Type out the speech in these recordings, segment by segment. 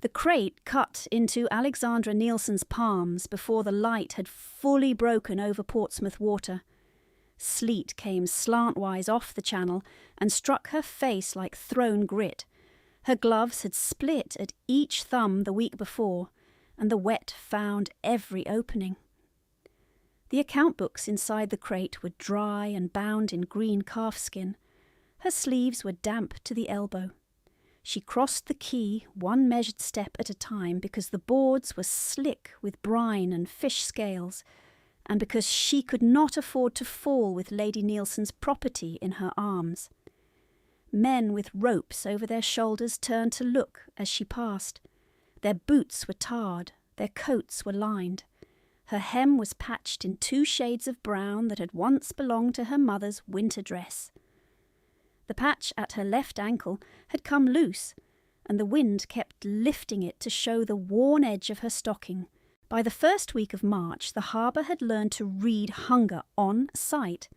The crate cut into Alexandra Nielsen's palms before the light had fully broken over Portsmouth water. Sleet came slantwise off the channel and struck her face like thrown grit. Her gloves had split at each thumb the week before, and the wet found every opening. The account books inside the crate were dry and bound in green calfskin. Her sleeves were damp to the elbow. She crossed the quay one measured step at a time because the boards were slick with brine and fish scales, and because she could not afford to fall with Lady Nielsen's property in her arms. Men with ropes over their shoulders turned to look as she passed. Their boots were tarred, their coats were lined. Her hem was patched in 2 shades of brown that had once belonged to her mother's winter dress. The patch at her left ankle had come loose, and the wind kept lifting it to show the worn edge of her stocking. By the first week of March, the harbour had learned to read hunger on sight,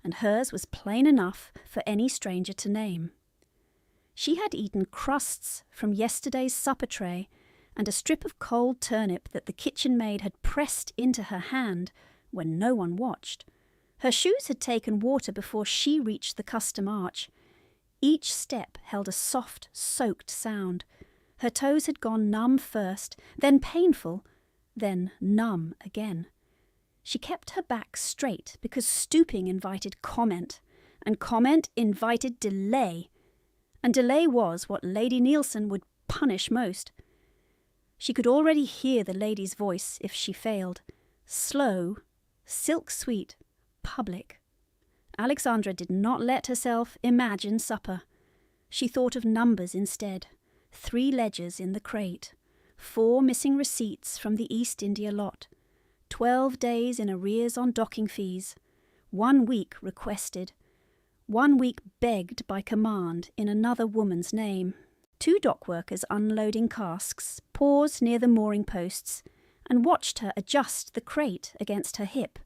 and hers was plain enough for any stranger to name. She had eaten crusts from yesterday's supper tray and a strip of cold turnip that the kitchen maid had pressed into her hand when no one watched. Her shoes had taken water before she reached the custom arch. Each step held a soft, soaked sound. Her toes had gone numb first, then painful, then numb again. She kept her back straight because stooping invited comment, and comment invited delay. And delay was what Lady Nielsen would punish most. She could already hear the lady's voice if she failed. Slow, silk-sweet, public. Alexandra did not let herself imagine supper. She thought of numbers instead. 3 ledgers in the crate, 4 missing receipts from the East India lot, 12 days in arrears on docking fees, 1 week requested, 1 week begged by command in another woman's name. 2 dock workers unloading casks paused near the mooring posts and watched her adjust the crate against her hip.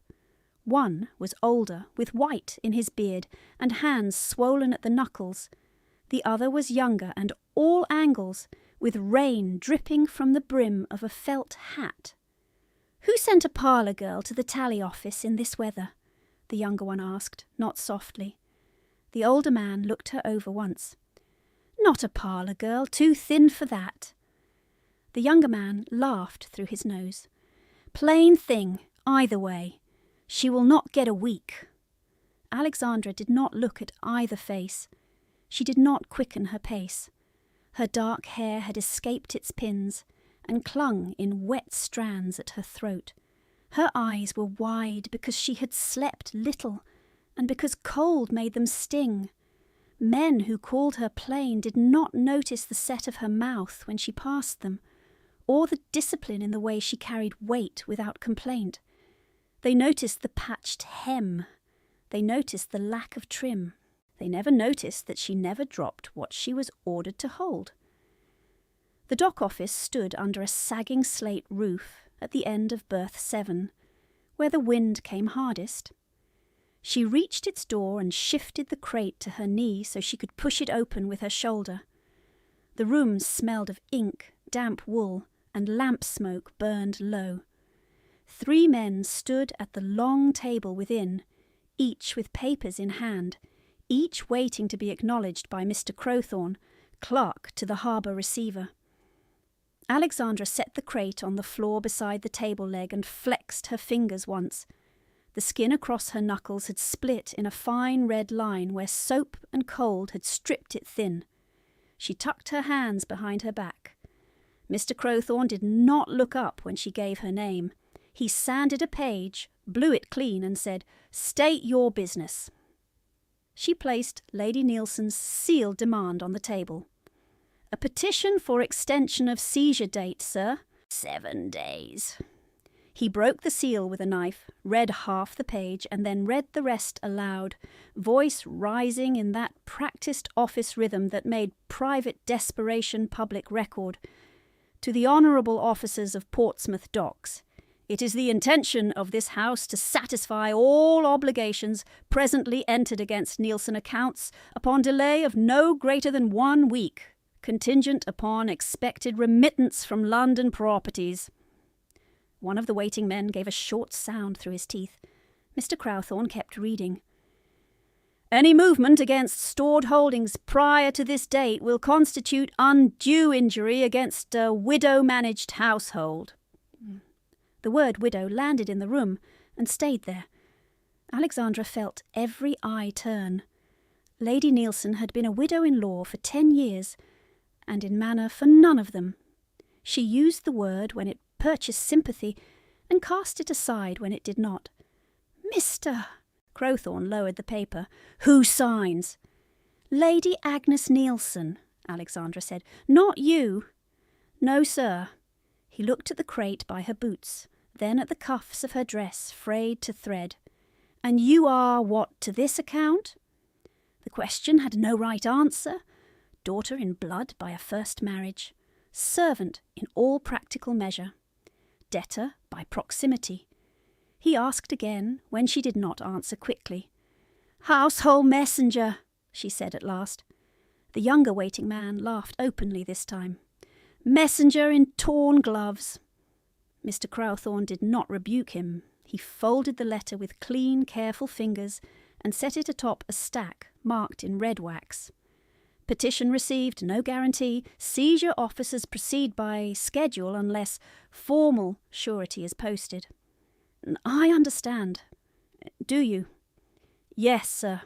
One was older, with white in his beard and hands swollen at the knuckles. The other was younger and all angles, with rain dripping from the brim of a felt hat. "Who sent a parlour girl to the tally office in this weather?" the younger one asked, not softly. The older man looked her over once. "Not a parlour girl, too thin for that." The younger man laughed through his nose. "Plain thing, either way. She will not get a week." Alexandra did not look at either face. She did not quicken her pace. Her dark hair had escaped its pins and clung in wet strands at her throat. Her eyes were wide because she had slept little and because cold made them sting. Men who called her plain did not notice the set of her mouth when she passed them, or the discipline in the way she carried weight without complaint. They noticed the patched hem. They noticed the lack of trim. They never noticed that she never dropped what she was ordered to hold. The dock office stood under a sagging slate roof at the end of berth 7, where the wind came hardest. She reached its door and shifted the crate to her knee so she could push it open with her shoulder. The room smelled of ink, damp wool, and lamp smoke burned low. 3 men stood at the long table within, each with papers in hand, each waiting to be acknowledged by Mr. Crowthorne, clerk to the harbour receiver. Alexandra set the crate on the floor beside the table leg and flexed her fingers once. The skin across her knuckles had split in a fine red line where soap and cold had stripped it thin. She tucked her hands behind her back. Mr. Crowthorne did not look up when she gave her name. He sanded a page, blew it clean, and said, "State your business." She placed Lady Nielsen's sealed demand on the table. "A petition for extension of seizure date, sir." 7 days. He broke the seal with a knife, read half the page, and then read the rest aloud, voice rising in that practised office rhythm that made private desperation public record. "To the honourable officers of Portsmouth Docks. It is the intention of this House to satisfy all obligations presently entered against Nielsen accounts upon delay of no greater than 1 week, contingent upon expected remittance from London properties." One of the waiting men gave a short sound through his teeth. Mr. Crowthorne kept reading. "Any movement against stored holdings prior to this date will constitute undue injury against a widow-managed household." The word widow landed in the room and stayed there. Alexandra felt every eye turn. Lady Neilson had been a widow-in-law for 10 years, and in manner for none of them. She used the word when it purchased sympathy, and cast it aside when it did not. "Mr. Crowthorne lowered the paper. "Who signs?" "Lady Agnes Neilson," Alexandra said. "Not you." "No, sir." He looked at the crate by her boots, then at the cuffs of her dress, frayed to thread. "And you are what to this account?" The question had no right answer. Daughter in blood by a first marriage. Servant in all practical measure. Debtor by proximity. He asked again, when she did not answer quickly. "Household messenger," she said at last. The younger waiting man laughed openly this time. "Messenger in torn gloves." Mr. Crowthorne did not rebuke him. He folded the letter with clean, careful fingers and set it atop a stack marked in red wax. "Petition received, no guarantee. Seizure officers proceed by schedule unless formal surety is posted." "I understand." "Do you?" "Yes, sir."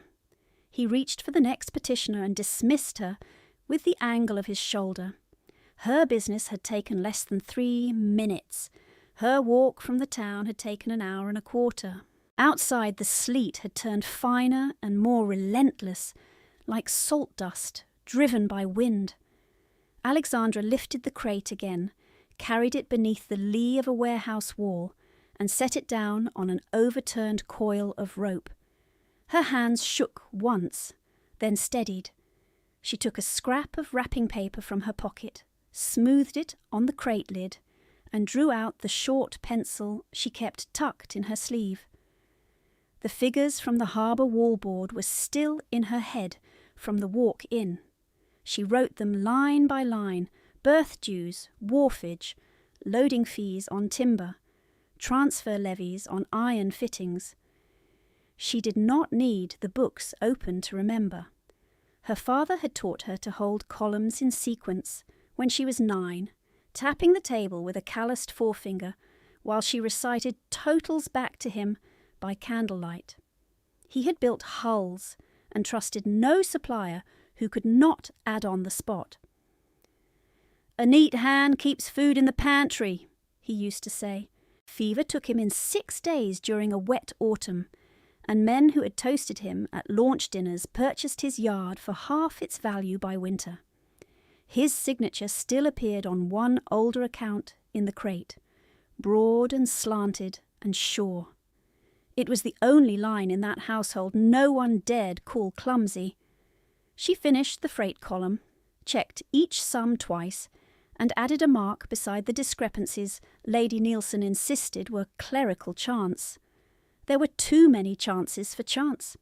He reached for the next petitioner and dismissed her with the angle of his shoulder. Her business had taken less than 3 minutes. Her walk from the town had taken an hour and a quarter. Outside, the sleet had turned finer and more relentless, like salt dust driven by wind. Alexandra lifted the crate again, carried it beneath the lee of a warehouse wall, and set it down on an overturned coil of rope. Her hands shook once, then steadied. She took a scrap of wrapping paper from her pocket, smoothed it on the crate lid, and drew out the short pencil she kept tucked in her sleeve. The figures from the harbour wallboard were still in her head from the walk in. She wrote them line by line: berth dues, wharfage, loading fees on timber, transfer levies on iron fittings. She did not need the books open to remember. Her father had taught her to hold columns in sequence when she was 9, tapping the table with a calloused forefinger while she recited totals back to him by candlelight. He had built hulls and trusted no supplier who could not add on the spot. "A neat hand keeps food in the pantry," he used to say. Fever took him in 6 days during a wet autumn, and men who had toasted him at launch dinners purchased his yard for half its value by winter. His signature still appeared on one older account in the crate, broad and slanted and sure. It was the only line in that household no one dared call clumsy. She finished the freight column, checked each sum twice, and added a mark beside the discrepancies Lady Neilson insisted were clerical chance. There were too many chances for chance.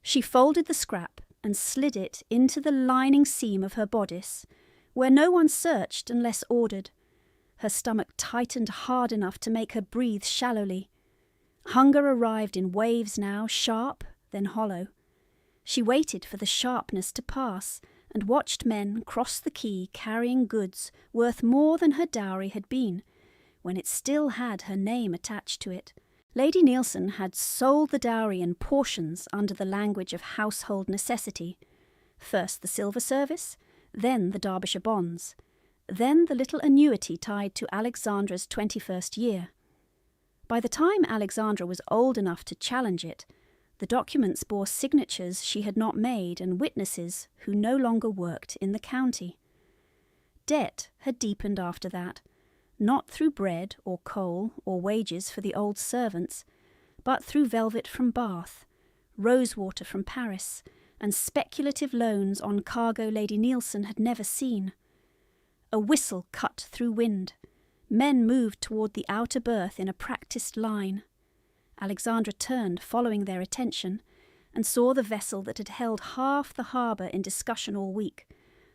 She folded the scrap and slid it into the lining seam of her bodice, where no one searched unless ordered. Her stomach tightened hard enough to make her breathe shallowly. Hunger arrived in waves now, sharp, then hollow. She waited for the sharpness to pass and watched men cross the quay carrying goods worth more than her dowry had been, when it still had her name attached to it. Lady Neilson had sold the dowry in portions under the language of household necessity. First the silver service, then the Derbyshire bonds, then the little annuity tied to Alexandra's 21st year. By the time Alexandra was old enough to challenge it, the documents bore signatures she had not made and witnesses who no longer worked in the county. Debt had deepened after that, not through bread or coal or wages for the old servants, but through velvet from Bath, rosewater from Paris, and speculative loans on cargo Lady Neilson had never seen. A whistle cut through wind. Men moved toward the outer berth in a practised line. Alexandra turned, following their attention, and saw the vessel that had held half the harbour in discussion all week,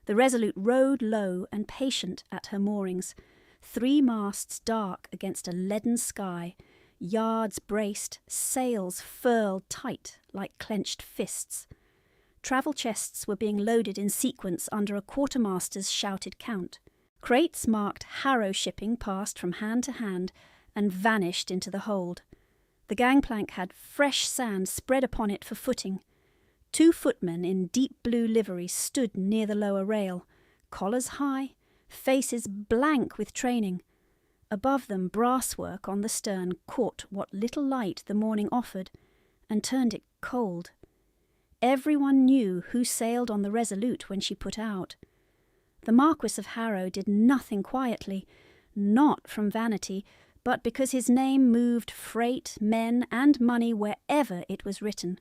The Resolute rode low and patient at her moorings, 3 masts dark against a leaden sky, yards braced, sails furled tight like clenched fists. Travel chests were being loaded in sequence under a quartermaster's shouted count. Crates marked Harrow shipping passed from hand to hand and vanished into the hold. The gangplank had fresh sand spread upon it for footing. 2 footmen in deep blue livery stood near the lower rail, collars high, faces blank with training. Above them, brasswork on the stern caught what little light the morning offered and turned it cold. Everyone knew who sailed on the Resolute when she put out. The Marquess of Harrow did nothing quietly, not from vanity, but because his name moved freight, men, and money wherever it was written.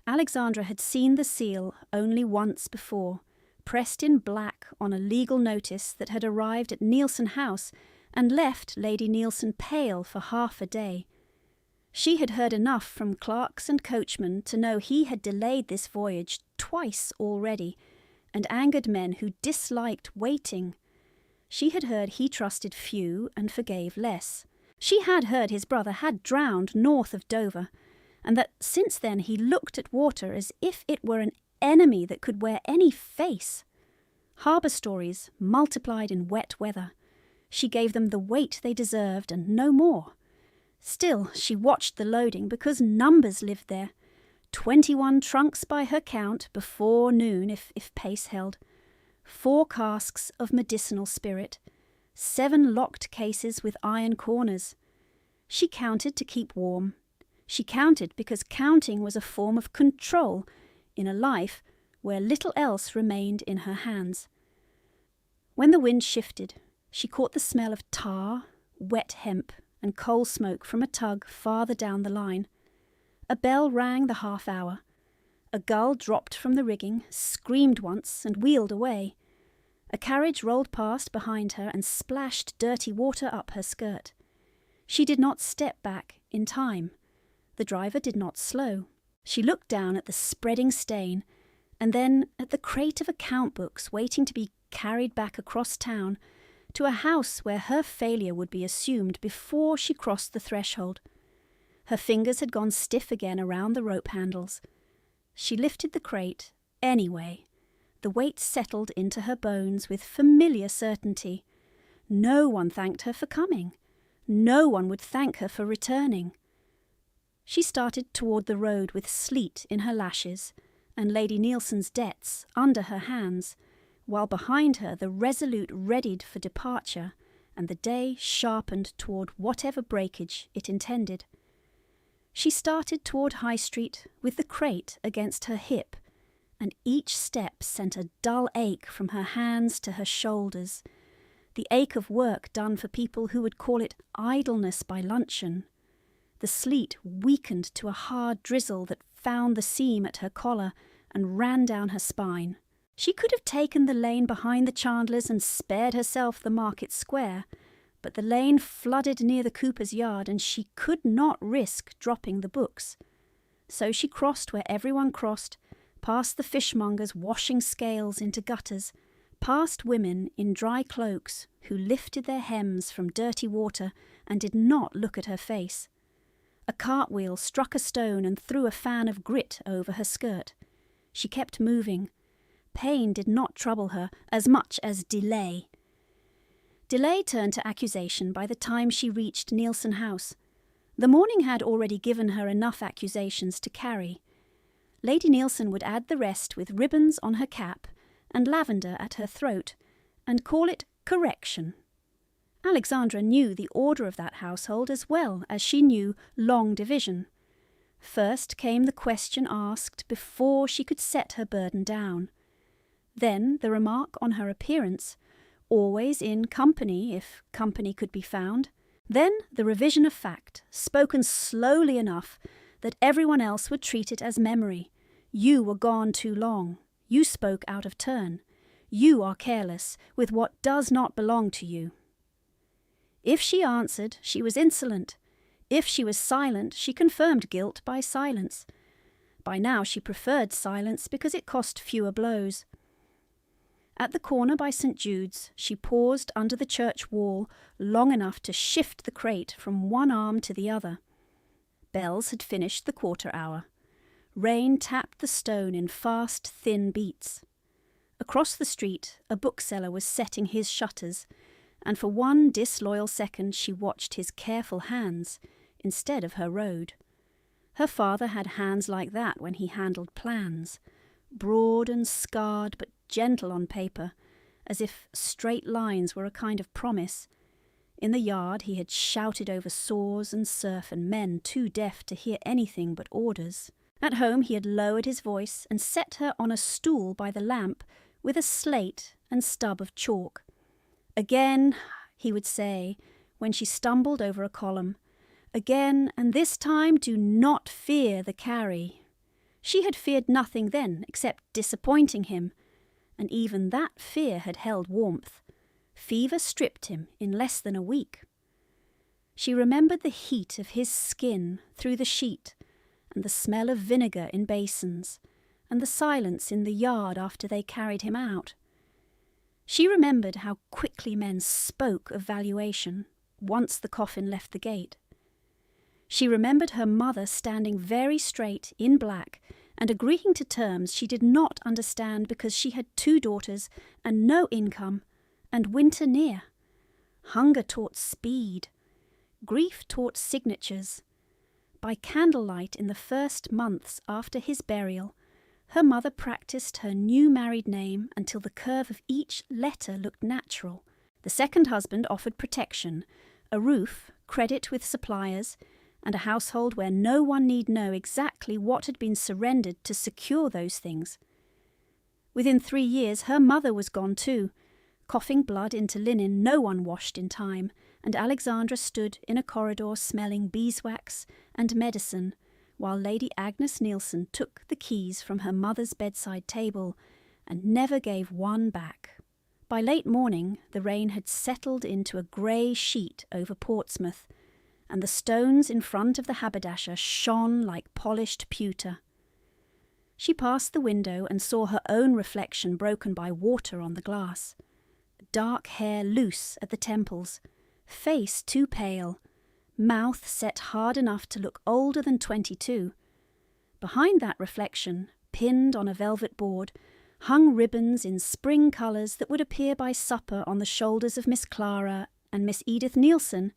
Alexandra had seen the seal only once before, pressed in black on a legal notice that had arrived at Neilson House and left Lady Neilson pale for half a day. She had heard enough from clerks and coachmen to know he had delayed this voyage twice already, and angered men who disliked waiting. She had heard he trusted few and forgave less. She had heard his brother had drowned north of Dover, and that since then he looked at water as if it were an enemy that could wear any face. Harbour stories multiplied in wet weather. She gave them the weight they deserved and no more. Still, she watched the loading because numbers lived there. 21 trunks by her count before noon, if pace held. 4 casks of medicinal spirit. 7 locked cases with iron corners. She counted to keep warm. She counted because counting was a form of control in a life where little else remained in her hands. When the wind shifted, she caught the smell of tar, wet hemp, and coal smoke from a tug farther down the line. A bell rang the half hour. A gull dropped from the rigging, screamed once, and wheeled away. A carriage rolled past behind her and splashed dirty water up her skirt. She did not step back in time. The driver did not slow. She looked down at the spreading stain, and then at the crate of account books waiting to be carried back across town to a house where her failure would be assumed before she crossed the threshold. Her fingers had gone stiff again around the rope handles. She lifted the crate anyway. The weight settled into her bones with familiar certainty. No one thanked her for coming. No one would thank her for returning. She started toward the road with sleet in her lashes and Lady Neilson's debts under her hands, while behind her the Resolute readied for departure, and the day sharpened toward whatever breakage it intended. She started toward High Street with the crate against her hip, and each step sent a dull ache from her hands to her shoulders, the ache of work done for people who would call it idleness by luncheon. The sleet weakened to a hard drizzle that found the seam at her collar and ran down her spine. She could have taken the lane behind the Chandlers and spared herself the Market Square, but the lane flooded near the cooper's yard and she could not risk dropping the books. So she crossed where everyone crossed, past the fishmongers washing scales into gutters, past women in dry cloaks who lifted their hems from dirty water and did not look at her face. A cartwheel struck a stone and threw a fan of grit over her skirt. She kept moving. Pain did not trouble her as much as delay. Delay turned to accusation by the time she reached Neilson House. The morning had already given her enough accusations to carry. Lady Neilson would add the rest with ribbons on her cap and lavender at her throat, and call it correction. Alexandra knew the order of that household as well as she knew long division. First came the question asked before she could set her burden down. Then the remark on her appearance, always in company if company could be found. Then the revision of fact, spoken slowly enough that everyone else would treat it as memory. You were gone too long. You spoke out of turn. You are careless with what does not belong to you. If she answered, she was insolent. If she was silent, she confirmed guilt by silence. By now she preferred silence because it cost fewer blows. At the corner by St. Jude's, she paused under the church wall long enough to shift the crate from one arm to the other. Bells had finished the quarter hour. Rain tapped the stone in fast, thin beats. Across the street, a bookseller was setting his shutters, and for one disloyal second she watched his careful hands instead of her road. Her father had hands like that when he handled plans, broad and scarred but gentle on paper, as if straight lines were a kind of promise. In the yard he had shouted over saws and surf and men too deaf to hear anything but orders. At home he had lowered his voice and set her on a stool by the lamp with a slate and stub of chalk. Again, he would say, when she stumbled over a column, again, and this time do not fear the carry. She had feared nothing then except disappointing him, and even that fear had held warmth. Fever stripped him in less than a week. She remembered the heat of his skin through the sheet, and the smell of vinegar in basins, and the silence in the yard after they carried him out. She remembered how quickly men spoke of valuation once the coffin left the gate. She remembered her mother standing very straight in black and agreeing to terms she did not understand because she had 2 daughters and no income, and winter near. Hunger taught speed. Grief taught signatures. By candlelight in the first months after his burial, her mother practised her new married name until the curve of each letter looked natural. The second husband offered protection, a roof, credit with suppliers, and a household where no one need know exactly what had been surrendered to secure those things. Within 3 years her mother was gone too, coughing blood into linen no one washed in time, and Alexandra stood in a corridor smelling beeswax and medicine, while Lady Agnes Nielsen took the keys from her mother's bedside table and never gave one back. By late morning the rain had settled into a grey sheet over Portsmouth, and the stones in front of the haberdasher shone like polished pewter. She passed the window and saw her own reflection broken by water on the glass. Dark hair loose at the temples, face too pale, mouth set hard enough to look older than 22. Behind that reflection, pinned on a velvet board, hung ribbons in spring colours that would appear by supper on the shoulders of Miss Clara and Miss Edith Nielsen,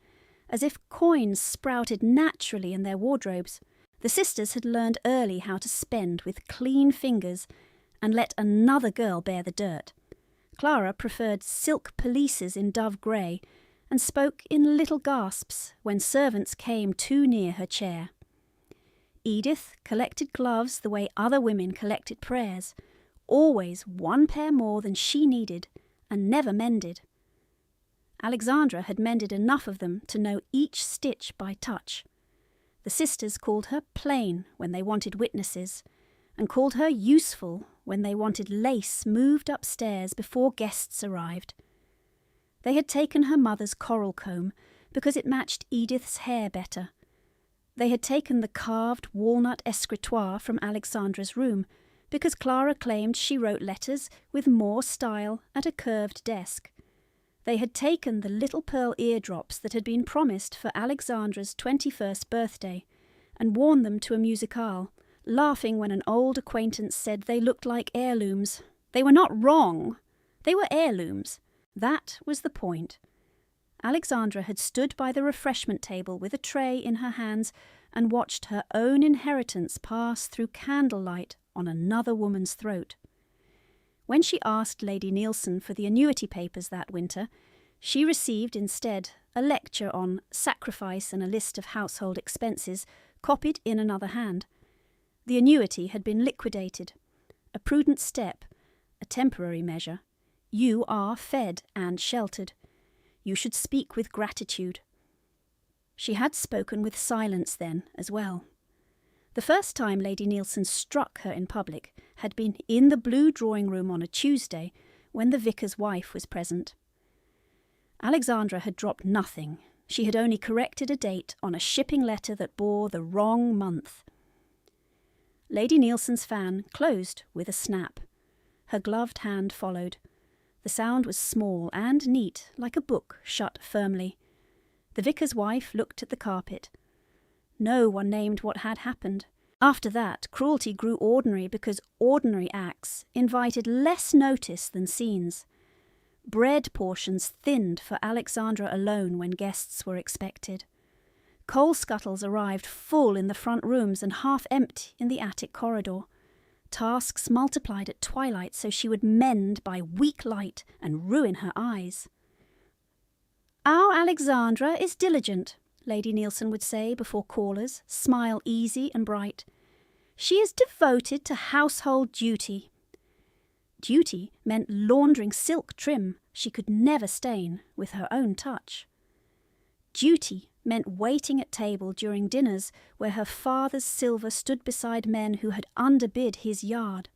as if coins sprouted naturally in their wardrobes. The sisters had learned early how to spend with clean fingers and let another girl bear the dirt. Clara preferred silk pelisses in dove grey and spoke in little gasps when servants came too near her chair. Edith collected gloves the way other women collected prayers, always 1 pair more than she needed and never mended. Alexandra had mended enough of them to know each stitch by touch. The sisters called her plain when they wanted witnesses, and called her useful when they wanted lace moved upstairs before guests arrived. They had taken her mother's coral comb because it matched Edith's hair better. They had taken the carved walnut escritoire from Alexandra's room because Clara claimed she wrote letters with more style at a curved desk. They had taken the little pearl eardrops that had been promised for Alexandra's 21st birthday and worn them to a musicale, laughing when an old acquaintance said they looked like heirlooms. They were not wrong. They were heirlooms. That was the point. Alexandra had stood by the refreshment table with a tray in her hands and watched her own inheritance pass through candlelight on another woman's throat. When she asked Lady Nielsen for the annuity papers that winter, she received instead a lecture on sacrifice and a list of household expenses, copied in another hand. The annuity had been liquidated. A prudent step, a temporary measure. You are fed and sheltered. You should speak with gratitude. She had spoken with silence then as well. The first time Lady Nielsen struck her in public had been in the blue drawing-room on a Tuesday when the vicar's wife was present. Alexandra had dropped nothing. She had only corrected a date on a shipping letter that bore the wrong month. Lady Nielsen's fan closed with a snap. Her gloved hand followed. The sound was small and neat, like a book shut firmly. The vicar's wife looked at the carpet. No one named what had happened. After that, cruelty grew ordinary because ordinary acts invited less notice than scenes. Bread portions thinned for Alexandra alone when guests were expected. Coal scuttles arrived full in the front rooms and half empty in the attic corridor. Tasks multiplied at twilight so she would mend by weak light and ruin her eyes. "Our Alexandra is diligent," Lady Nielsen would say before callers, smile easy and bright. "She is devoted to household duty." Duty meant laundering silk trim she could never stain with her own touch. Duty meant waiting at table during dinners where her father's silver stood beside men who had underbid his yard.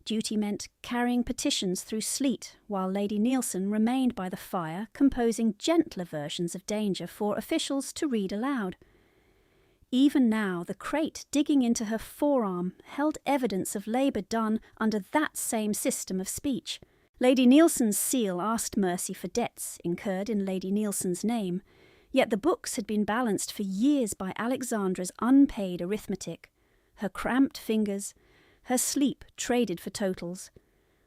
Duty meant carrying petitions through sleet while Lady Nielsen remained by the fire composing gentler versions of danger for officials to read aloud. Even now, the crate digging into her forearm held evidence of labour done under that same system of speech. Lady Nielsen's seal asked mercy for debts incurred in Lady Nielsen's name, yet the books had been balanced for years by Alexandra's unpaid arithmetic, her cramped fingers, her sleep traded for totals.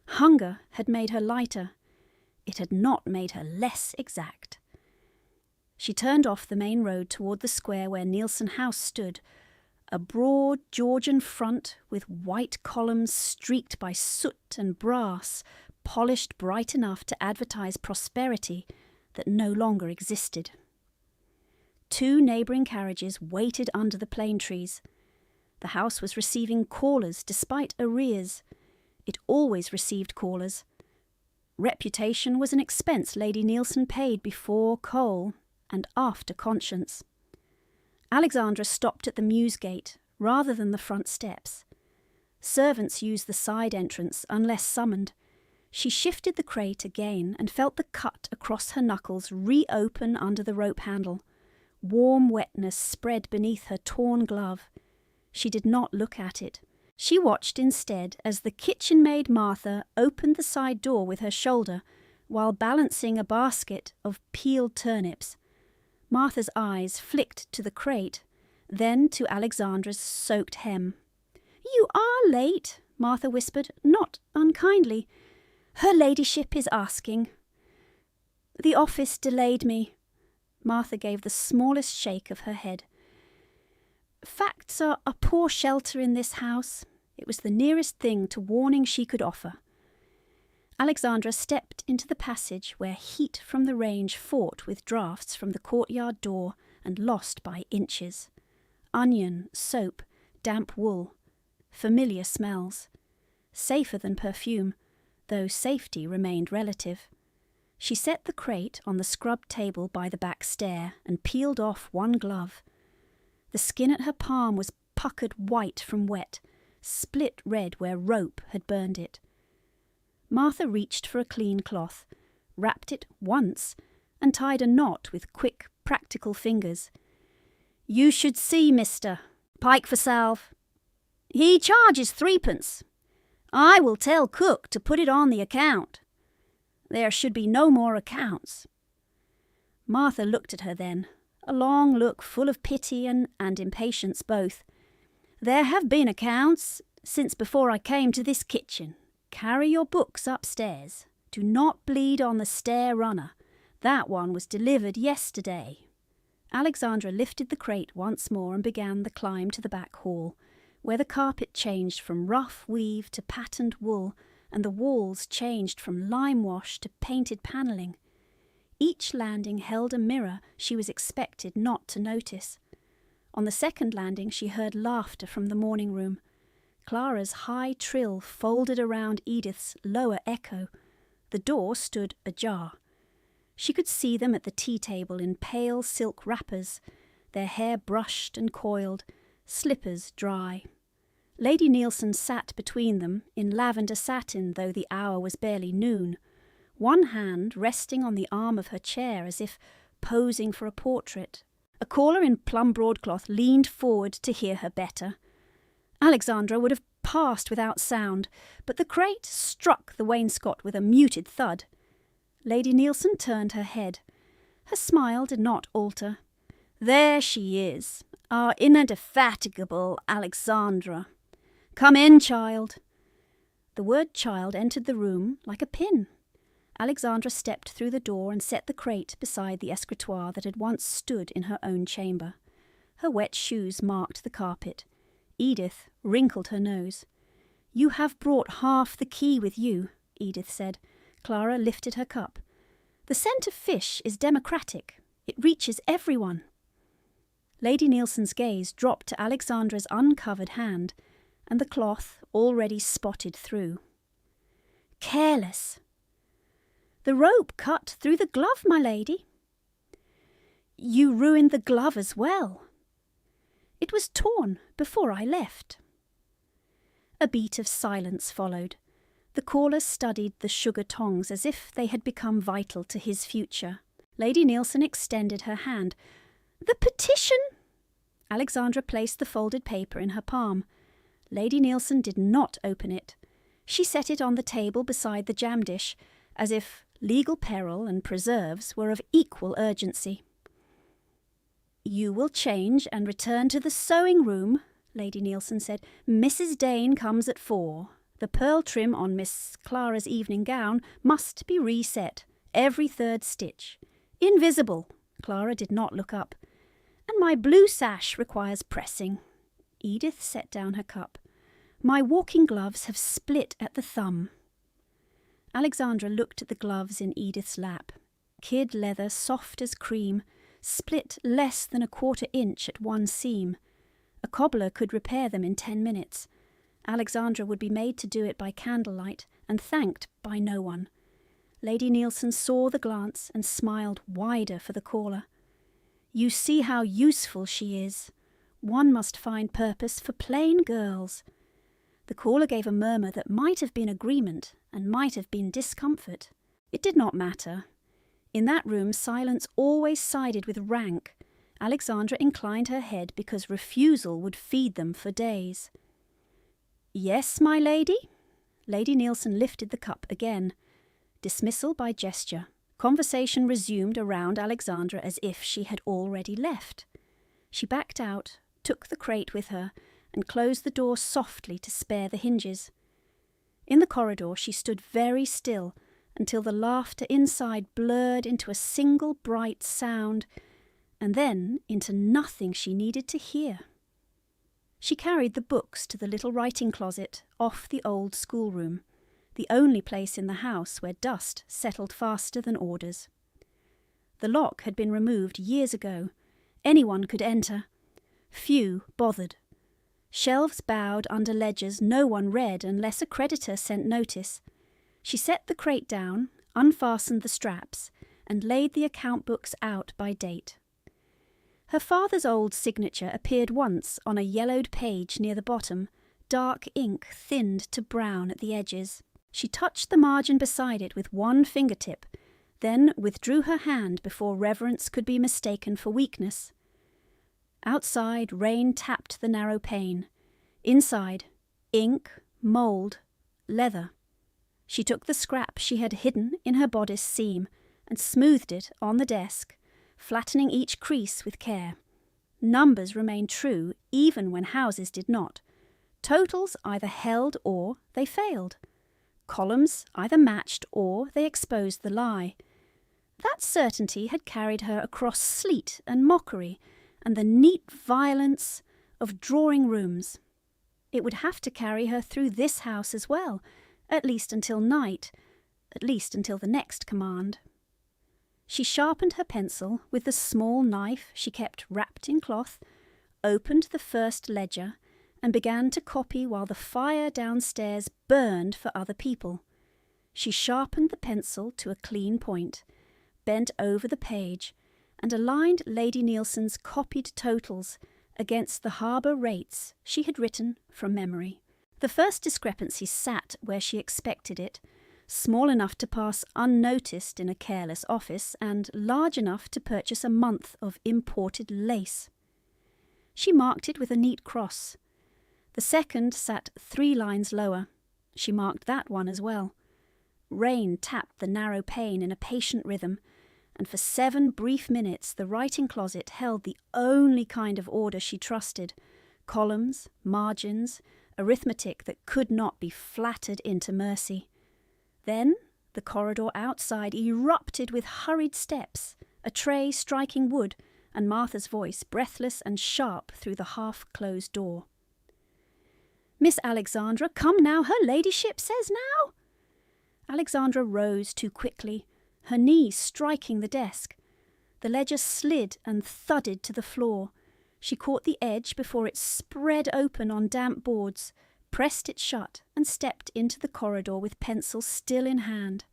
Hunger had made her lighter. It had not made her less exact. She turned off the main road toward the square where Nielsen House stood, a broad Georgian front with white columns streaked by soot and brass, polished bright enough to advertise prosperity that no longer existed. 2 neighbouring carriages waited under the plane trees. The house was receiving callers despite arrears. It always received callers. Reputation was an expense Lady Nielsen paid before coal and after conscience. Alexandra stopped at the mews gate rather than the front steps. Servants used the side entrance unless summoned. She shifted the crate again and felt the cut across her knuckles reopen under the rope handle. Warm wetness spread beneath her torn glove. She did not look at it. She watched instead as the kitchen-maid Martha opened the side door with her shoulder while balancing a basket of peeled turnips. Martha's eyes flicked to the crate, then to Alexandra's soaked hem. "You are late," Martha whispered, not unkindly. "Her ladyship is asking." "The office delayed me." Martha gave the smallest shake of her head. "Facts are a poor shelter in this house." It was the nearest thing to warning she could offer. Alexandra stepped into the passage where heat from the range fought with draughts from the courtyard door and lost by inches. Onion, soap, damp wool. Familiar smells. Safer than perfume, though safety remained relative. She set the crate on the scrubbed table by the back stair and peeled off one glove. The skin at her palm was puckered white from wet, split red where rope had burned it. Martha reached for a clean cloth, wrapped it once, and tied a knot with quick, practical fingers. "You should see Mr. Pike for salve. He charges 3d. I will tell cook to put it on the account. There should be no more accounts." Martha looked at her then, a long look full of pity and impatience both. "There have been accounts since before I came to this kitchen. Carry your books upstairs. Do not bleed on the stair runner. That one was delivered yesterday." Alexandra lifted the crate once more and began the climb to the back hall, where the carpet changed from rough weave to patterned wool, and the walls changed from lime wash to painted panelling. Each landing held a mirror she was expected not to notice. On the second landing she heard laughter from the morning room. Clara's high trill folded around Edith's lower echo. The door stood ajar. She could see them at the tea table in pale silk wrappers, their hair brushed and coiled, slippers dry. Lady Nielsen sat between them in lavender satin, though the hour was barely noon, one hand resting on the arm of her chair as if posing for a portrait. A caller in plum broadcloth leaned forward to hear her better. Alexandra would have passed without sound, but the crate struck the wainscot with a muted thud. Lady Nielsen turned her head. Her smile did not alter. "There she is, our indefatigable Alexandra. Come in, child." The word child entered the room like a pin. Alexandra stepped through the door and set the crate beside the escritoire that had once stood in her own chamber. Her wet shoes marked the carpet. Edith wrinkled her nose. "You have brought half the key with you," Edith said. Clara lifted her cup. "The scent of fish is democratic. It reaches everyone." Lady Nielsen's gaze dropped to Alexandra's uncovered hand, and the cloth already spotted through. "Careless." "The rope cut through the glove, my lady." "You ruined the glove as well." "It was torn before I left." A beat of silence followed. The caller studied the sugar tongs as if they had become vital to his future. Lady Nielsen extended her hand. "The petition!" Alexandra placed the folded paper in her palm. Lady Nielsen did not open it. She set it on the table beside the jam dish, as if legal peril and preserves were of equal urgency. "You will change and return to the sewing room," Lady Nielsen said. "Mrs. Dane comes at 4. The pearl trim on Miss Clara's evening gown must be reset, every 3rd stitch. Invisible." Clara did not look up. "And my blue sash requires pressing." Edith set down her cup. "My walking gloves have split at the thumb." Alexandra looked at the gloves in Edith's lap. Kid leather soft as cream, split less than a 1/4 inch at one seam. A cobbler could repair them in 10 minutes. Alexandra would be made to do it by candlelight, and thanked by no one. Lady Nielsen saw the glance and smiled wider for the caller. "You see how useful she is. One must find purpose for plain girls." The caller gave a murmur that might have been agreement and might have been discomfort. It did not matter. In that room, silence always sided with rank. Alexandra inclined her head because refusal would feed them for days. "Yes, my lady?" Lady Nielsen lifted the cup again. Dismissal by gesture. Conversation resumed around Alexandra as if she had already left. She backed out, took the crate with her, and closed the door softly to spare the hinges. In the corridor she stood very still until the laughter inside blurred into a single bright sound, and then into nothing she needed to hear. She carried the books to the little writing closet off the old schoolroom, the only place in the house where dust settled faster than orders. The lock had been removed years ago. Anyone could enter. Few bothered. Shelves bowed under ledgers no one read unless a creditor sent notice. She set the crate down, unfastened the straps, and laid the account books out by date. Her father's old signature appeared once on a yellowed page near the bottom, dark ink thinned to brown at the edges. She touched the margin beside it with one fingertip, then withdrew her hand before reverence could be mistaken for weakness. Outside, rain tapped the narrow pane. Inside, ink, mould, leather. She took the scrap she had hidden in her bodice seam and smoothed it on the desk, flattening each crease with care. Numbers remained true even when houses did not. Totals either held or they failed. Columns either matched or they exposed the lie. That certainty had carried her across sleet and mockery and the neat violence of drawing rooms. It would have to carry her through this house as well, at least until night, at least until the next command. She sharpened her pencil with the small knife she kept wrapped in cloth, opened the first ledger, and began to copy while the fire downstairs burned for other people. She sharpened the pencil to a clean point, bent over the page, and aligned Lady Nielsen's copied totals against the harbour rates she had written from memory. The first discrepancy sat where she expected it, small enough to pass unnoticed in a careless office and large enough to purchase a month of imported lace. She marked it with a neat cross. The second sat 3 lines lower. She marked that one as well. Rain tapped the narrow pane in a patient rhythm, and for 7 brief minutes the writing closet held the only kind of order she trusted: columns, margins, arithmetic that could not be flattered into mercy. Then the corridor outside erupted with hurried steps, a tray striking wood, and Martha's voice, breathless and sharp through the half-closed door. "Miss Alexandra, come now, her ladyship says now." Alexandra rose too quickly, her knees striking the desk. The ledger slid and thudded to the floor. She caught the edge before it spread open on damp boards, pressed it shut, and stepped into the corridor with pencil still in hand.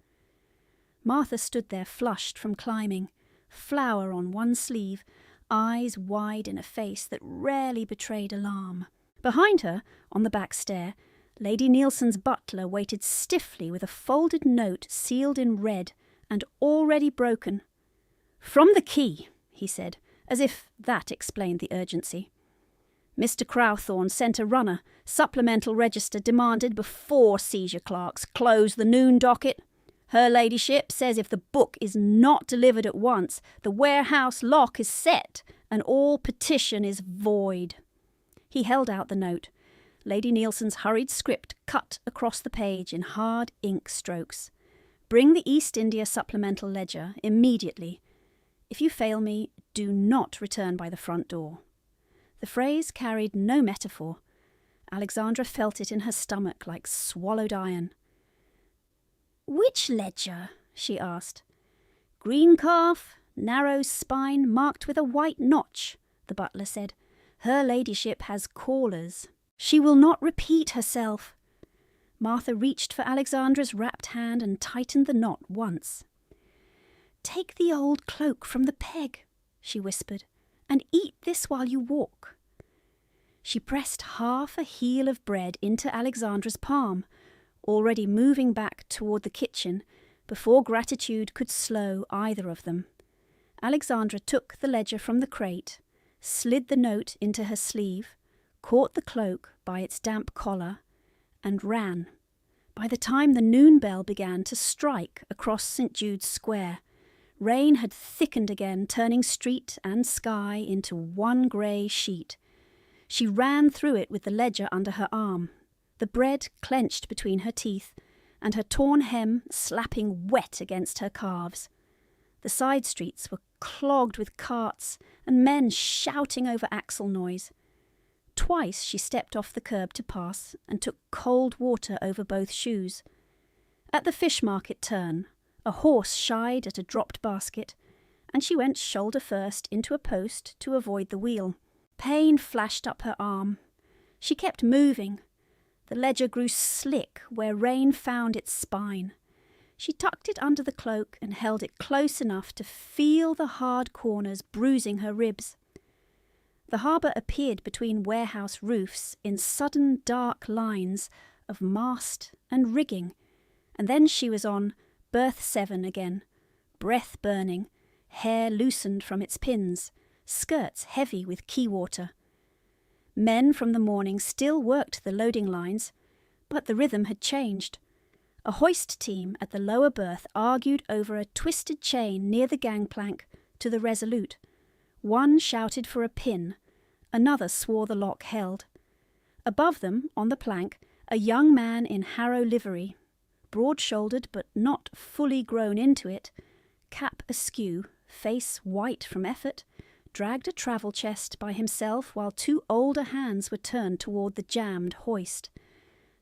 Martha stood there flushed from climbing, flower on one sleeve, eyes wide in a face that rarely betrayed alarm. Behind her, on the back stair, Lady Nielsen's butler waited stiffly with a folded note sealed in red and already broken. "From the key," he said, as if that explained the urgency. "Mr. Crowthorne sent a runner. Supplemental register demanded before seizure clerks close the noon docket. Her ladyship says if the book is not delivered at once, the warehouse lock is set and all petition is void." He held out the note. Lady Nielsen's hurried script cut across the page in hard ink strokes. "Bring the East India Supplemental Ledger immediately. If you fail me, do not return by the front door." The phrase carried no metaphor. Alexandra felt it in her stomach like swallowed iron. "Which ledger?" she asked. "Green calf, narrow spine, marked with a white notch," the butler said. "Her ladyship has callers. She will not repeat herself." Martha reached for Alexandra's wrapped hand and tightened the knot once. "Take the old cloak from the peg," she whispered, "and eat this while you walk." She pressed half a heel of bread into Alexandra's palm, already moving back toward the kitchen before gratitude could slow either of them. Alexandra took the ledger from the crate, slid the note into her sleeve, caught the cloak by its damp collar, and ran. By the time the noon bell began to strike across St. Jude's Square, rain had thickened again, turning street and sky into one grey sheet. She ran through it with the ledger under her arm, the bread clenched between her teeth, and her torn hem slapping wet against her calves. The side streets were clogged with carts and men shouting over axle noise. Twice she stepped off the curb to pass and took cold water over both shoes. At the fish market turn, a horse shied at a dropped basket, and she went shoulder first into a post to avoid the wheel. Pain flashed up her arm. She kept moving. The ledger grew slick where rain found its spine. She tucked it under the cloak and held it close enough to feel the hard corners bruising her ribs. The harbour appeared between warehouse roofs in sudden dark lines of mast and rigging, and then she was on berth 7 again, breath burning, hair loosened from its pins, skirts heavy with key water. Men from the morning still worked the loading lines, but the rhythm had changed. A hoist team at the lower berth argued over a twisted chain near the gangplank to the Resolute. One shouted for a pin, another swore the lock held. Above them, on the plank, a young man in Harrow livery, broad-shouldered but not fully grown into it, cap askew, face white from effort, dragged a travel chest by himself while 2 older hands were turned toward the jammed hoist.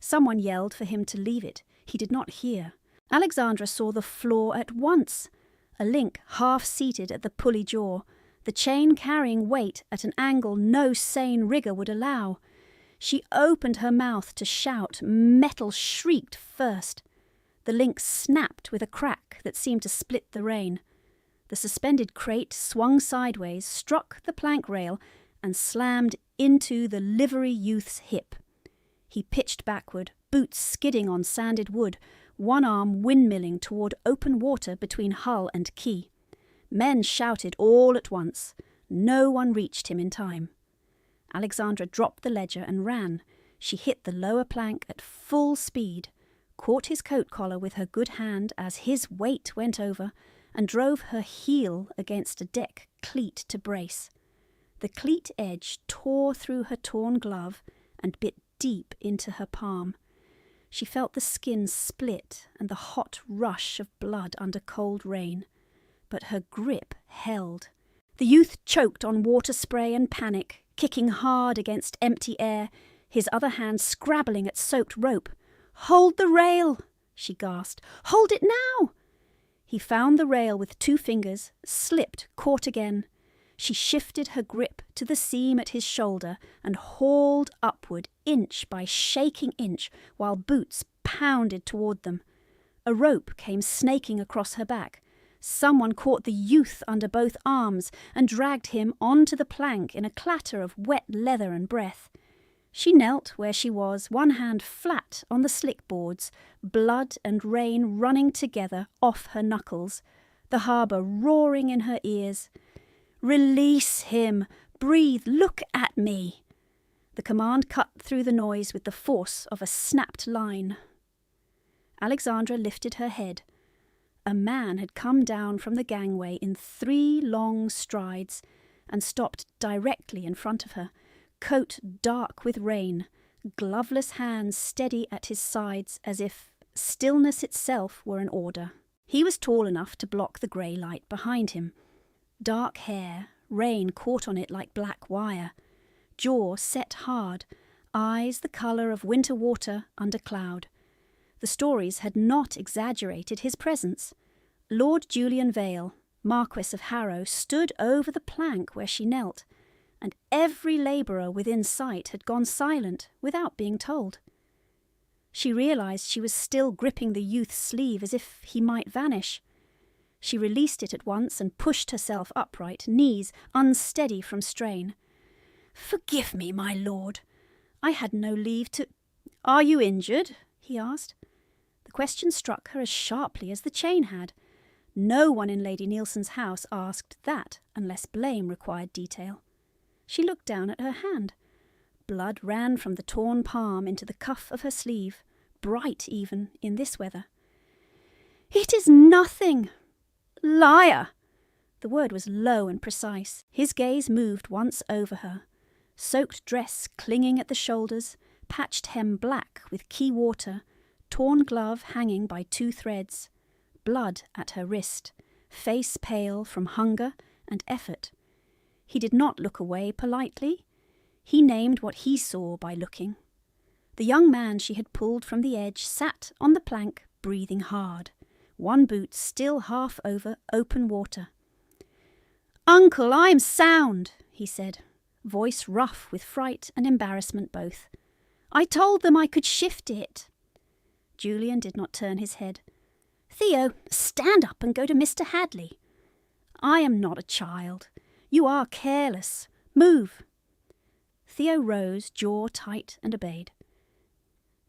Someone yelled for him to leave it. He did not hear. Alexandra saw the floor at once, a link half-seated at the pulley jaw, the chain carrying weight at an angle no sane rigger would allow. She opened her mouth to shout. Metal shrieked first. The link snapped with a crack that seemed to split the rain. The suspended crate swung sideways, struck the plank rail, and slammed into the livery youth's hip. He pitched backward, boots skidding on sanded wood, one arm windmilling toward open water between hull and quay. Men shouted all at once. No one reached him in time. Alexandra dropped the ledger and ran. She hit the lower plank at full speed, caught his coat collar with her good hand as his weight went over, and drove her heel against a deck cleat to brace. The cleat edge tore through her torn glove and bit deep into her palm. She felt the skin split and the hot rush of blood under cold rain, but her grip held. The youth choked on water spray and panic, kicking hard against empty air, his other hand scrabbling at soaked rope. "Hold the rail!" she gasped. "Hold it now!" He found the rail with 2 fingers, slipped, caught again. She shifted her grip to the seam at his shoulder and hauled upward inch by shaking inch while boots pounded toward them. A rope came snaking across her back. Someone caught the youth under both arms and dragged him onto the plank in a clatter of wet leather and breath. She knelt where she was, one hand flat on the slick boards, blood and rain running together off her knuckles, the harbour roaring in her ears. "Release him! Breathe! Look at me!" The command cut through the noise with the force of a snapped line. Alexandra lifted her head. A man had come down from the gangway in 3 long strides and stopped directly in front of her, coat dark with rain, gloveless hands steady at his sides as if stillness itself were an order. He was tall enough to block the grey light behind him. Dark hair, rain caught on it like black wire, jaw set hard, eyes the colour of winter water under cloud. The stories had not exaggerated his presence. Lord Julian Vale, Marquess of Harrow, stood over the plank where she knelt, and every labourer within sight had gone silent without being told. She realised she was still gripping the youth's sleeve as if he might vanish. She released it at once and pushed herself upright, knees unsteady from strain. "Forgive me, my lord. I had no leave to—" "Are you injured?" he asked. The question struck her as sharply as the chain had. No one in Lady Nielsen's house asked that unless blame required detail. She looked down at her hand. Blood ran from the torn palm into the cuff of her sleeve, bright even in this weather. "It is nothing!" "Liar!" The word was low and precise. His gaze moved once over her. Soaked dress clinging at the shoulders, patched hem black with key water, torn glove hanging by 2 threads, blood at her wrist, face pale from hunger and effort. He did not look away politely. He named what he saw by looking. The young man she had pulled from the edge sat on the plank, breathing hard, one boot still half over open water. "Uncle, I am sound," he said, voice rough with fright and embarrassment both. "I told them I could shift it." Julian did not turn his head. "Theo, stand up and go to Mr. Hadley." "I am not a child. You are careless. Move." Theo rose, jaw tight, and obeyed.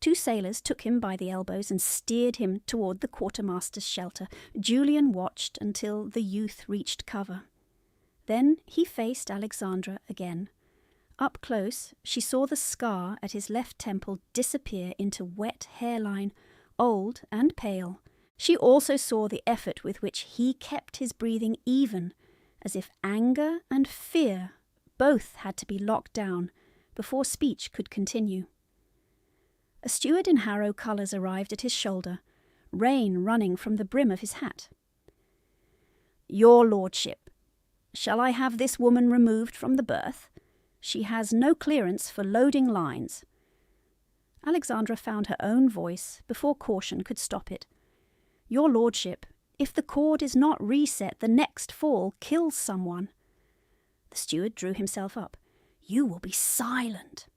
2 sailors took him by the elbows and steered him toward the quartermaster's shelter. Julian watched until the youth reached cover. Then he faced Alexandra again. Up close, she saw the scar at his left temple disappear into wet hairline, old and pale. She also saw the effort with which he kept his breathing even, as if anger and fear both had to be locked down before speech could continue. A steward in Harrow colours arrived at his shoulder, rain running from the brim of his hat. "Your lordship, shall I have this woman removed from the berth? She has no clearance for loading lines." Alexandra found her own voice before caution could stop it. "Your lordship, if the cord is not reset, the next fall kills someone." The steward drew himself up. "You will be silent."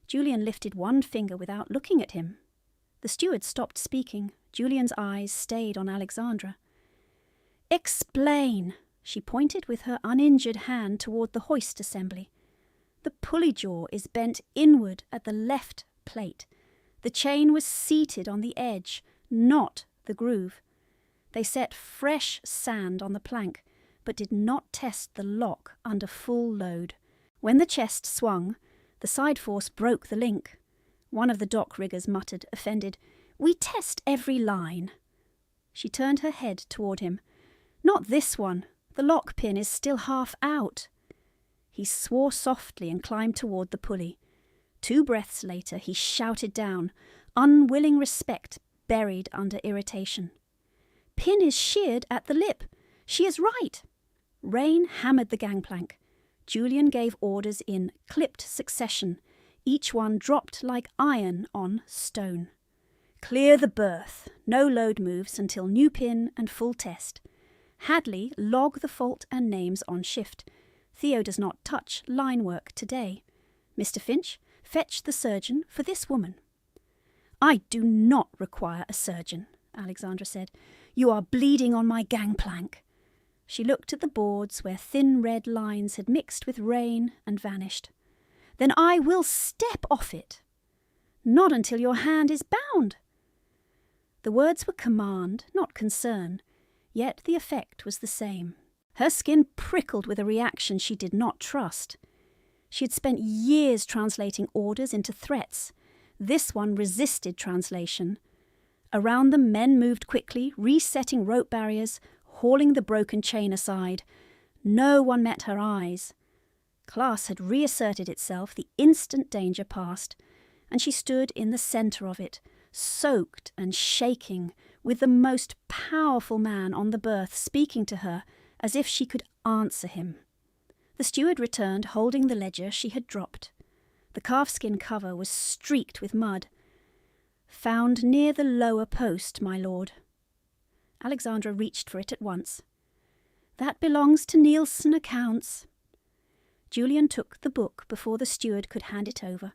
Julian lifted one finger without looking at him. The steward stopped speaking. Julian's eyes stayed on Alexandra. "Explain." She pointed with her uninjured hand toward the hoist assembly. "The pulley jaw is bent inward at the left plate. The chain was seated on the edge, not the groove. They set fresh sand on the plank, but did not test the lock under full load. When the chest swung, The side force broke the link. One of the dock riggers muttered, offended, "We test every line." She turned her head toward him. "Not this one. The lock pin is still half out." He swore softly and climbed toward the pulley. 2 breaths later he shouted down, unwilling respect buried under irritation. "Pin is sheared at the lip. She is right." Rain hammered the gangplank. Julian gave orders in clipped succession. Each one dropped like iron on stone. "Clear the berth. No load moves until new pin and full test. Hadley, log the fault and names on shift. Theo does not touch line work today. Mr. Finch, fetch the surgeon for this woman." "I do not require a surgeon," Alexandra said. "You are bleeding on my gangplank." She looked at the boards where thin red lines had mixed with rain and vanished. "Then I will step off it." "Not until your hand is bound." The words were command, not concern, yet the effect was the same. Her skin prickled with a reaction she did not trust. She had spent years translating orders into threats. This one resisted translation. Around them men moved quickly, resetting rope barriers, hauling the broken chain aside. No one met her eyes. Class had reasserted itself the instant danger passed, and she stood in the centre of it, soaked and shaking, with the most powerful man on the berth speaking to her as if she could answer him. The steward returned, holding the ledger she had dropped. The calfskin cover was streaked with mud. "Found near the lower post, my lord." Alexandra reached for it at once. "That belongs to Nielsen accounts." Julian took the book before the steward could hand it over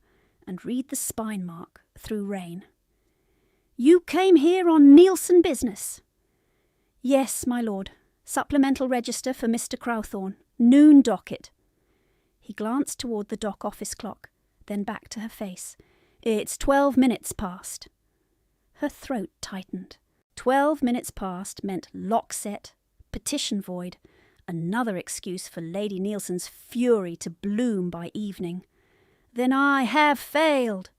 and read the spine mark through rain. "You came here on Nielsen business?" "Yes, my lord. Supplemental register for Mr. Crowthorne. Noon docket." He glanced toward the dock office clock, then back to her face. "It's 12 minutes past." Her throat tightened. 12 minutes past meant lock set, petition void, another excuse for Lady Nielsen's fury to bloom by evening. "Then I have failed."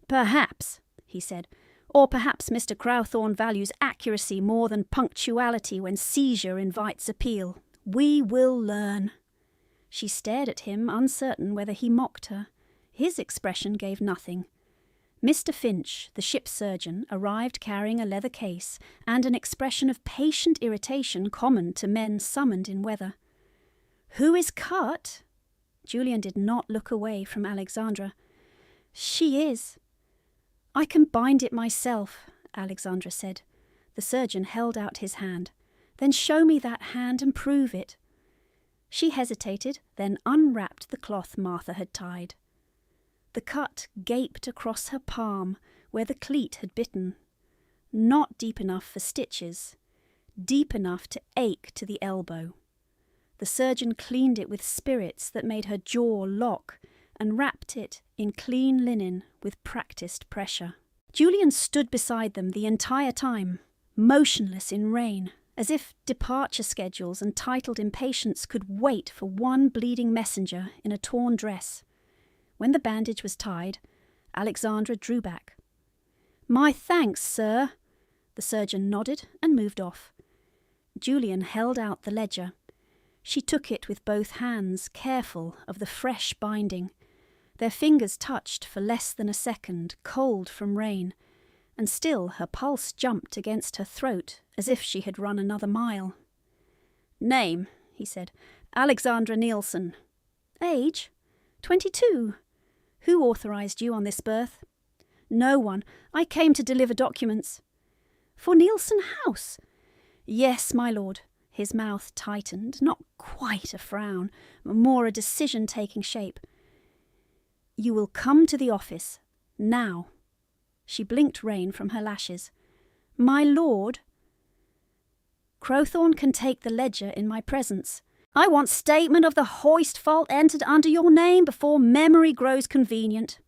"Perhaps," he said. "Or perhaps Mr. Crowthorne values accuracy more than punctuality when seizure invites appeal. We will learn." She stared at him, uncertain whether he mocked her. His expression gave nothing. Mr. Finch, the ship's surgeon, arrived carrying a leather case and an expression of patient irritation common to men summoned in weather. "Who is cut?" Julian did not look away from Alexandra. "She is." "I can bind it myself," Alexandra said. The surgeon held out his hand. "Then show me that hand and prove it." She hesitated, then unwrapped the cloth Martha had tied. The cut gaped across her palm where the cleat had bitten. Not deep enough for stitches, deep enough to ache to the elbow. The surgeon cleaned it with spirits that made her jaw lock and wrapped it in clean linen with practised pressure. Julian stood beside them the entire time, motionless in rain, as if departure schedules and titled impatience could wait for one bleeding messenger in a torn dress. When the bandage was tied, Alexandra drew back. "My thanks, sir." The surgeon nodded and moved off. Julian held out the ledger. She took it with both hands, careful of the fresh binding. Their fingers touched for less than a second, cold from rain, and still her pulse jumped against her throat as if she had run another mile. "Name," he said. "Alexandra Nielsen." "Age? 22. Who authorised you on this berth?" "No one. I came to deliver documents." "For Nielsen House?" "Yes, my lord." His mouth tightened, not quite a frown, more a decision-taking shape. "You will come to the office. Now." She blinked rain from her lashes. "My lord." "Crowthorne can take the ledger in my presence. I want statement of the hoist fault entered under your name before memory grows convenient."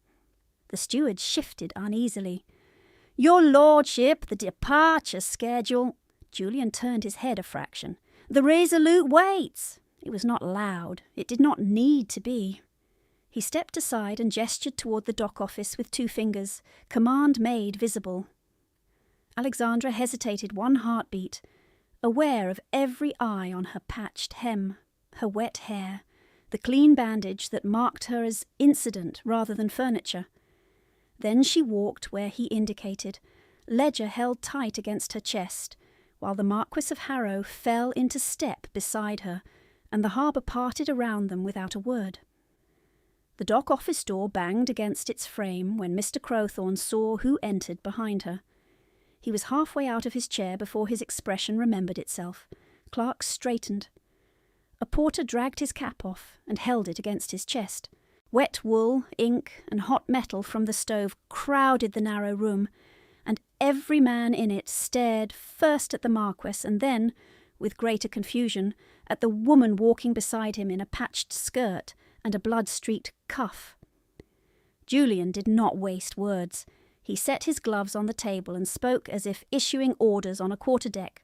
The steward shifted uneasily. "Your lordship, the departure schedule." Julian turned his head a fraction. "The Resolute waits." It was not loud. It did not need to be. He stepped aside and gestured toward the dock office with 2 fingers, command made visible. Alexandra hesitated 1 heartbeat, aware of every eye on her patched hem, her wet hair, the clean bandage that marked her as incident rather than furniture. Then she walked where he indicated, ledger held tight against her chest, while the Marquess of Harrow fell into step beside her, and the harbour parted around them without a word. The dock office door banged against its frame when Mr. Crowthorne saw who entered behind her. He was halfway out of his chair before his expression remembered itself. Clark straightened. A porter dragged his cap off and held it against his chest. Wet wool, ink, and hot metal from the stove crowded the narrow room, and every man in it stared first at the Marquess and then, with greater confusion, at the woman walking beside him in a patched skirt and a blood-streaked cuff. Julian did not waste words. He set his gloves on the table and spoke as if issuing orders on a quarterdeck.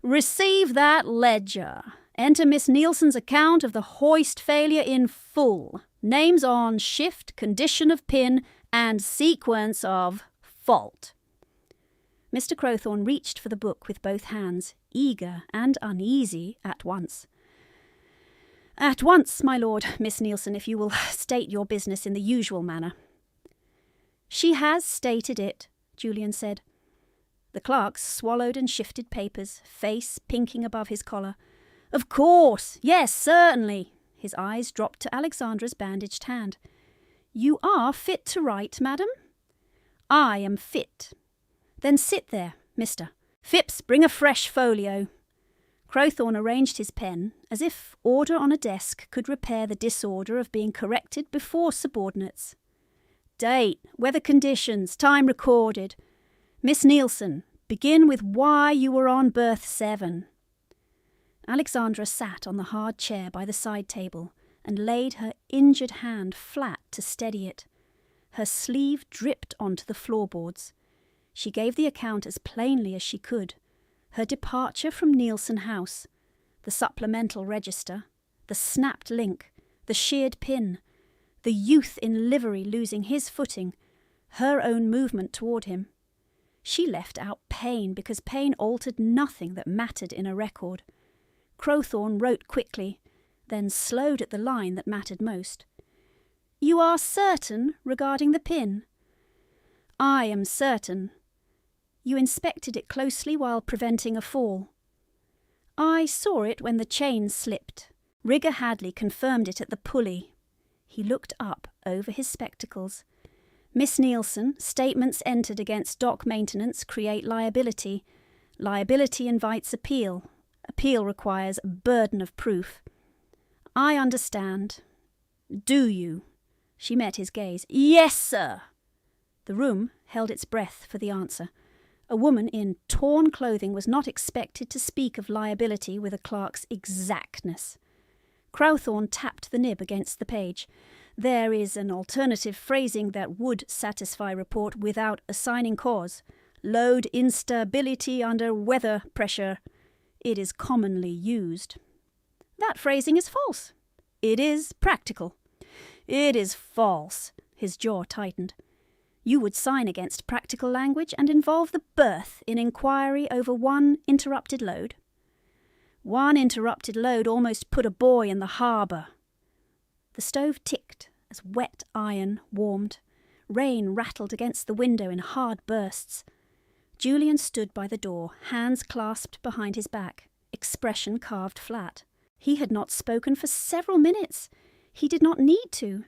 "Receive that ledger. Enter Miss Nielsen's account of the hoist failure in full. Names on shift, condition of pin, and sequence of fault." Mr. Crowthorne reached for the book with both hands, eager and uneasy at once. "At once, my lord, Miss Nielsen, if you will state your business in the usual manner." "She has stated it," Julian said. The clerk swallowed and shifted papers, face pinking above his collar. "Of course, yes, certainly." His eyes dropped to Alexandra's bandaged hand. "You are fit to write, madam?" "I am fit." "Then sit there, mister. Phipps, bring a fresh folio." Crowthorne arranged his pen, as if order on a desk could repair the disorder of being corrected before subordinates. "Date, weather conditions, time recorded. Miss Nielsen, begin with why you were on berth 7. Alexandra sat on the hard chair by the side table and laid her injured hand flat to steady it. Her sleeve dripped onto the floorboards. She gave the account as plainly as she could. Her departure from Nielsen House, the supplemental register, the snapped link, the sheared pin, the youth in livery losing his footing, her own movement toward him. She left out pain because pain altered nothing that mattered in a record. Crowthorne wrote quickly, then slowed at the line that mattered most. "You are certain regarding the pin?" "I am certain." "You inspected it closely while preventing a fall?" "I saw it when the chain slipped. Rigger Hadley confirmed it at the pulley." He looked up over his spectacles. "Miss Nielsen, statements entered against dock maintenance create liability. Liability invites appeal. Appeal requires a burden of proof." "I understand." "Do you?" She met his gaze. "Yes, sir." The room held its breath for the answer. A woman in torn clothing was not expected to speak of liability with a clerk's exactness. Crowthorne tapped the nib against the page. "There is an alternative phrasing that would satisfy report without assigning cause. Load instability under weather pressure. It is commonly used." "That phrasing is false." "It is practical." "It is false." His jaw tightened. "You would sign against practical language and involve the berth in inquiry over one interrupted load?" "One interrupted load almost put a boy in the harbour." The stove ticked as wet iron warmed. Rain rattled against the window in hard bursts. Julian stood by the door, hands clasped behind his back, expression carved flat. He had not spoken for several minutes. He did not need to.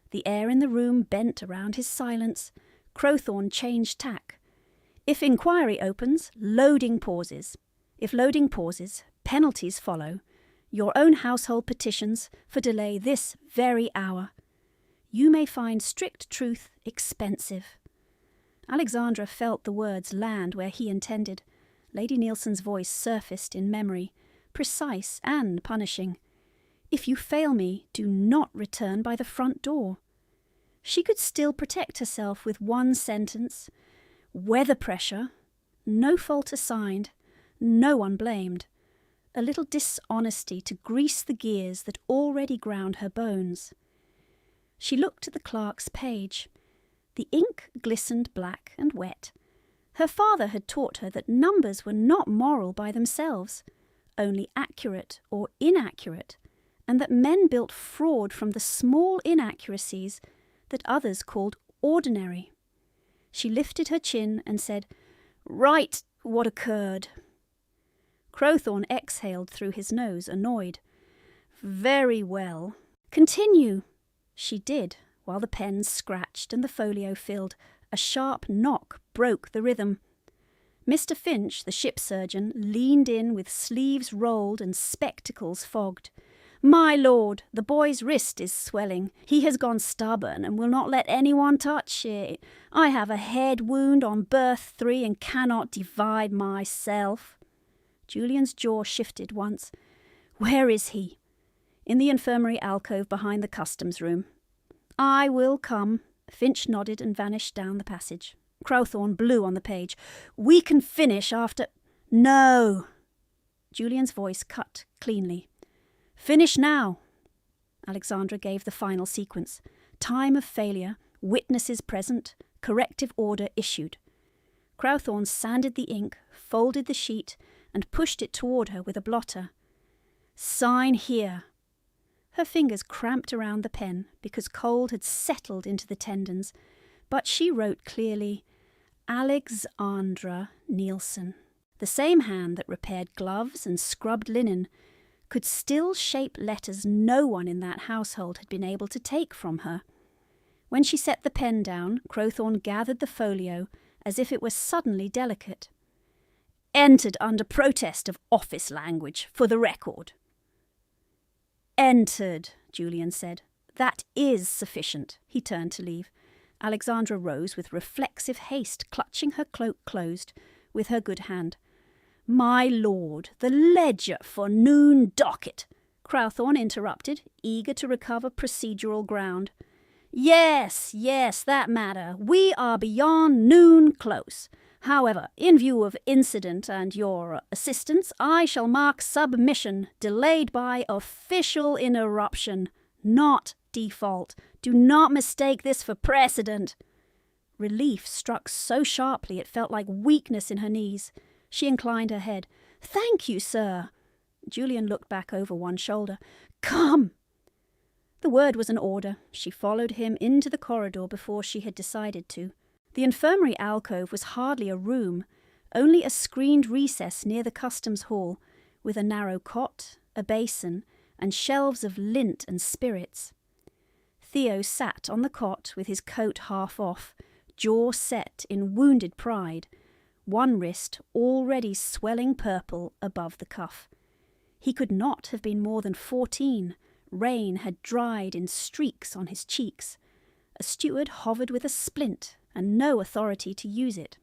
The air in the room bent around his silence. Crowthorne changed tack. "If inquiry opens, loading pauses. If loading pauses, penalties follow. Your own household petitions for delay this very hour. You may find strict truth expensive." Alexandra felt the words land where he intended. Lady Nielsen's voice surfaced in memory, precise and punishing. "If you fail me, do not return by the front door." She could still protect herself with one sentence. Weather pressure. No fault assigned. No one blamed. A little dishonesty to grease the gears that already ground her bones. She looked at the clerk's page. The ink glistened black and wet. Her father had taught her that numbers were not moral by themselves, only accurate or inaccurate, and that men built fraud from the small inaccuracies that others called ordinary. She lifted her chin and said, "Right, what occurred?" Crowthorne exhaled through his nose, annoyed. "Very well. Continue." She did, while the pens scratched and the folio filled. A sharp knock broke the rhythm. Mr. Finch, the ship surgeon, leaned in with sleeves rolled and spectacles fogged. "My lord, the boy's wrist is swelling. He has gone stubborn and will not let anyone touch it. I have a head wound on berth 3 and cannot divide myself." Julian's jaw shifted once. "Where is he?" "In the infirmary alcove behind the customs room." "I will come." Finch nodded and vanished down the passage. Crowthorne blew on the page. "We can finish after—" "No!" Julian's voice cut cleanly. "Finish now." Alexandra gave the final sequence. Time of failure, witnesses present, corrective order issued. Crowthorne sanded the ink, folded the sheet, and pushed it toward her with a blotter. "Sign here." Her fingers cramped around the pen because cold had settled into the tendons, but she wrote clearly, "Alexandra Nielsen." The same hand that repaired gloves and scrubbed linen could still shape letters no one in that household had been able to take from her. When she set the pen down, Crowthorne gathered the folio as if it were suddenly delicate. "Entered under protest of office language, for the record." "Entered," Julian said. "That is sufficient." He turned to leave. Alexandra rose with reflexive haste, clutching her cloak closed with her good hand. "My lord, the ledger for noon docket," Crowthorne interrupted, eager to recover procedural ground. Yes, that matter. We are beyond noon close. However, in view of incident and your assistance, I shall mark submission delayed by official interruption, not default. Do not mistake this for precedent." Relief struck so sharply it felt like weakness in her knees. She inclined her head. "Thank you, sir." Julian looked back over one shoulder. "Come." The word was an order. She followed him into the corridor before she had decided to. The infirmary alcove was hardly a room, only a screened recess near the customs hall, with a narrow cot, a basin, and shelves of lint and spirits. Theo sat on the cot with his coat half off, jaw set in wounded pride, one wrist already swelling purple above the cuff. He could not have been more than 14. Rain had dried in streaks on his cheeks. A steward hovered with a splint, and no authority to use it.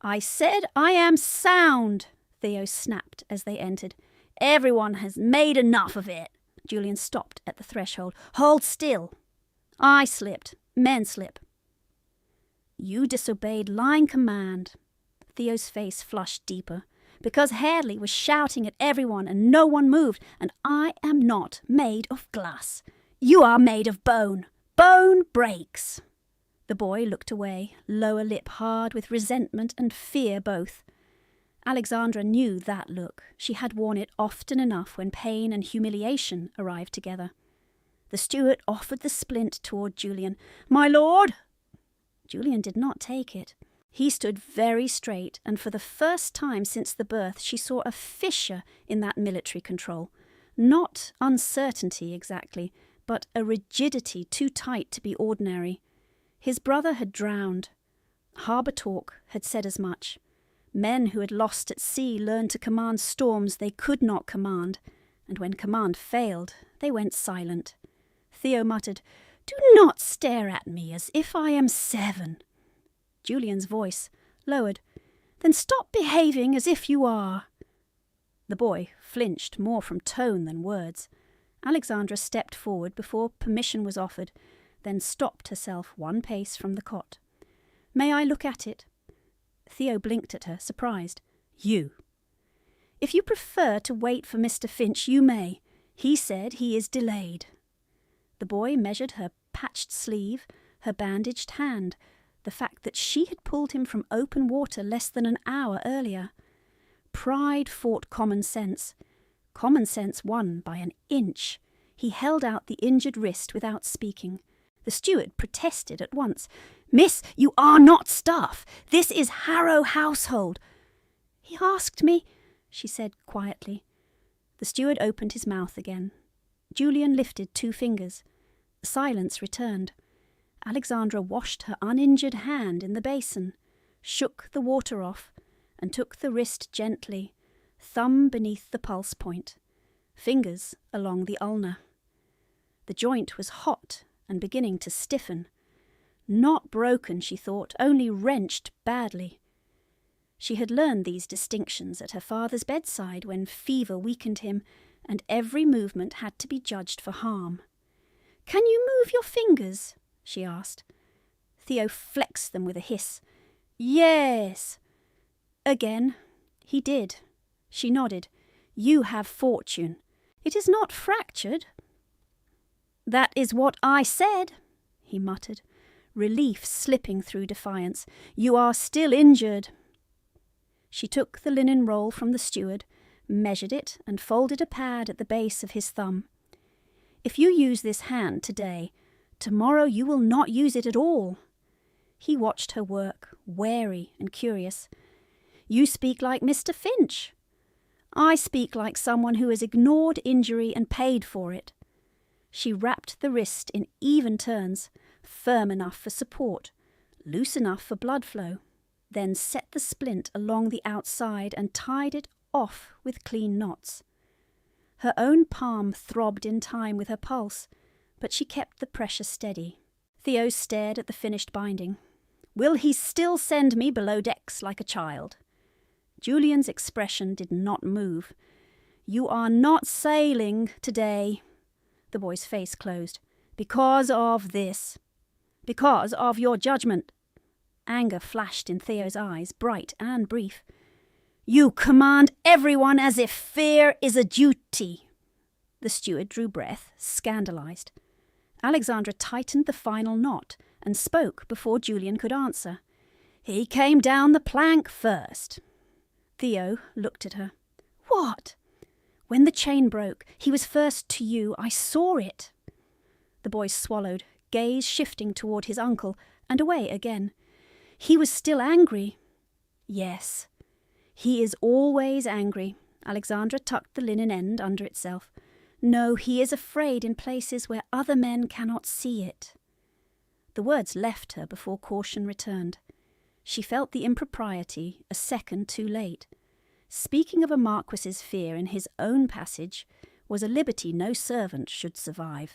"I said I am sound," Theo snapped as they entered. "Everyone has made enough of it." Julian stopped at the threshold. "Hold still." "I slipped. Men slip." "You disobeyed line command." Theo's face flushed deeper. "Because Hadley was shouting at everyone and no one moved, and I am not made of glass. You are made of bone. Bone breaks." The boy looked away, lower lip hard with resentment and fear both. Alexandra knew that look. She had worn it often enough when pain and humiliation arrived together. The steward offered the splint toward Julian. "My lord!" Julian did not take it. He stood very straight, and for the first time since the birth she saw a fissure in that military control. Not uncertainty exactly, but a rigidity too tight to be ordinary. His brother had drowned. Harbour talk had said as much. Men who had lost at sea learned to command storms they could not command, and when command failed, they went silent. Theo muttered, "Do not stare at me as if I am 7. Julian's voice lowered. "Then stop behaving as if you are." The boy flinched more from tone than words. Alexandra stepped forward before permission was offered, then stopped herself one pace from the cot. "May I look at it?" Theo blinked at her, surprised. "You?" "If you prefer to wait for Mr. Finch, you may. He said he is delayed." The boy measured her patched sleeve, her bandaged hand, the fact that she had pulled him from open water less than an hour earlier. Pride fought common sense. Common sense won by an inch. He held out the injured wrist without speaking. The steward protested at once. "Miss, you are not staff. This is Harrow household." "He asked me," she said quietly. The steward opened his mouth again. Julian lifted 2 fingers. Silence returned. Alexandra washed her uninjured hand in the basin, shook the water off, and took the wrist gently, thumb beneath the pulse point, fingers along the ulna. The joint was hot and beginning to stiffen. Not broken, she thought, only wrenched badly. She had learned these distinctions at her father's bedside when fever weakened him, and every movement had to be judged for harm. "Can you move your fingers?" she asked. Theo flexed them with a hiss. "Yes." Again. He did. She nodded. "You have fortune. It is not fractured." "That is what I said," he muttered, relief slipping through defiance. "You are still injured." She took the linen roll from the steward, measured it, and folded a pad at the base of his thumb. "If you use this hand today, tomorrow you will not use it at all." He watched her work, wary and curious. "You speak like Mr. Finch." "I speak like someone who has ignored injury and paid for it." She wrapped the wrist in even turns, firm enough for support, loose enough for blood flow, then set the splint along the outside and tied it off with clean knots. Her own palm throbbed in time with her pulse, but she kept the pressure steady. Theo stared at the finished binding. "Will he still send me below decks like a child?" Julian's expression did not move. "You are not sailing today." The boy's face closed. "Because of this. Because of your judgment." Anger flashed in Theo's eyes, bright and brief. "You command everyone as if fear is a duty." The steward drew breath, scandalized. Alexandra tightened the final knot and spoke before Julian could answer. "He came down the plank first." Theo looked at her. "What?" "When the chain broke, he was first to you. I saw it." The boy swallowed, gaze shifting toward his uncle, and away again. "He was still angry." "Yes. He is always angry." Alexandra tucked the linen end under itself. "No, he is afraid in places where other men cannot see it." The words left her before caution returned. She felt the impropriety a second too late. Speaking of a Marquess's fear in his own passage was a liberty no servant should survive.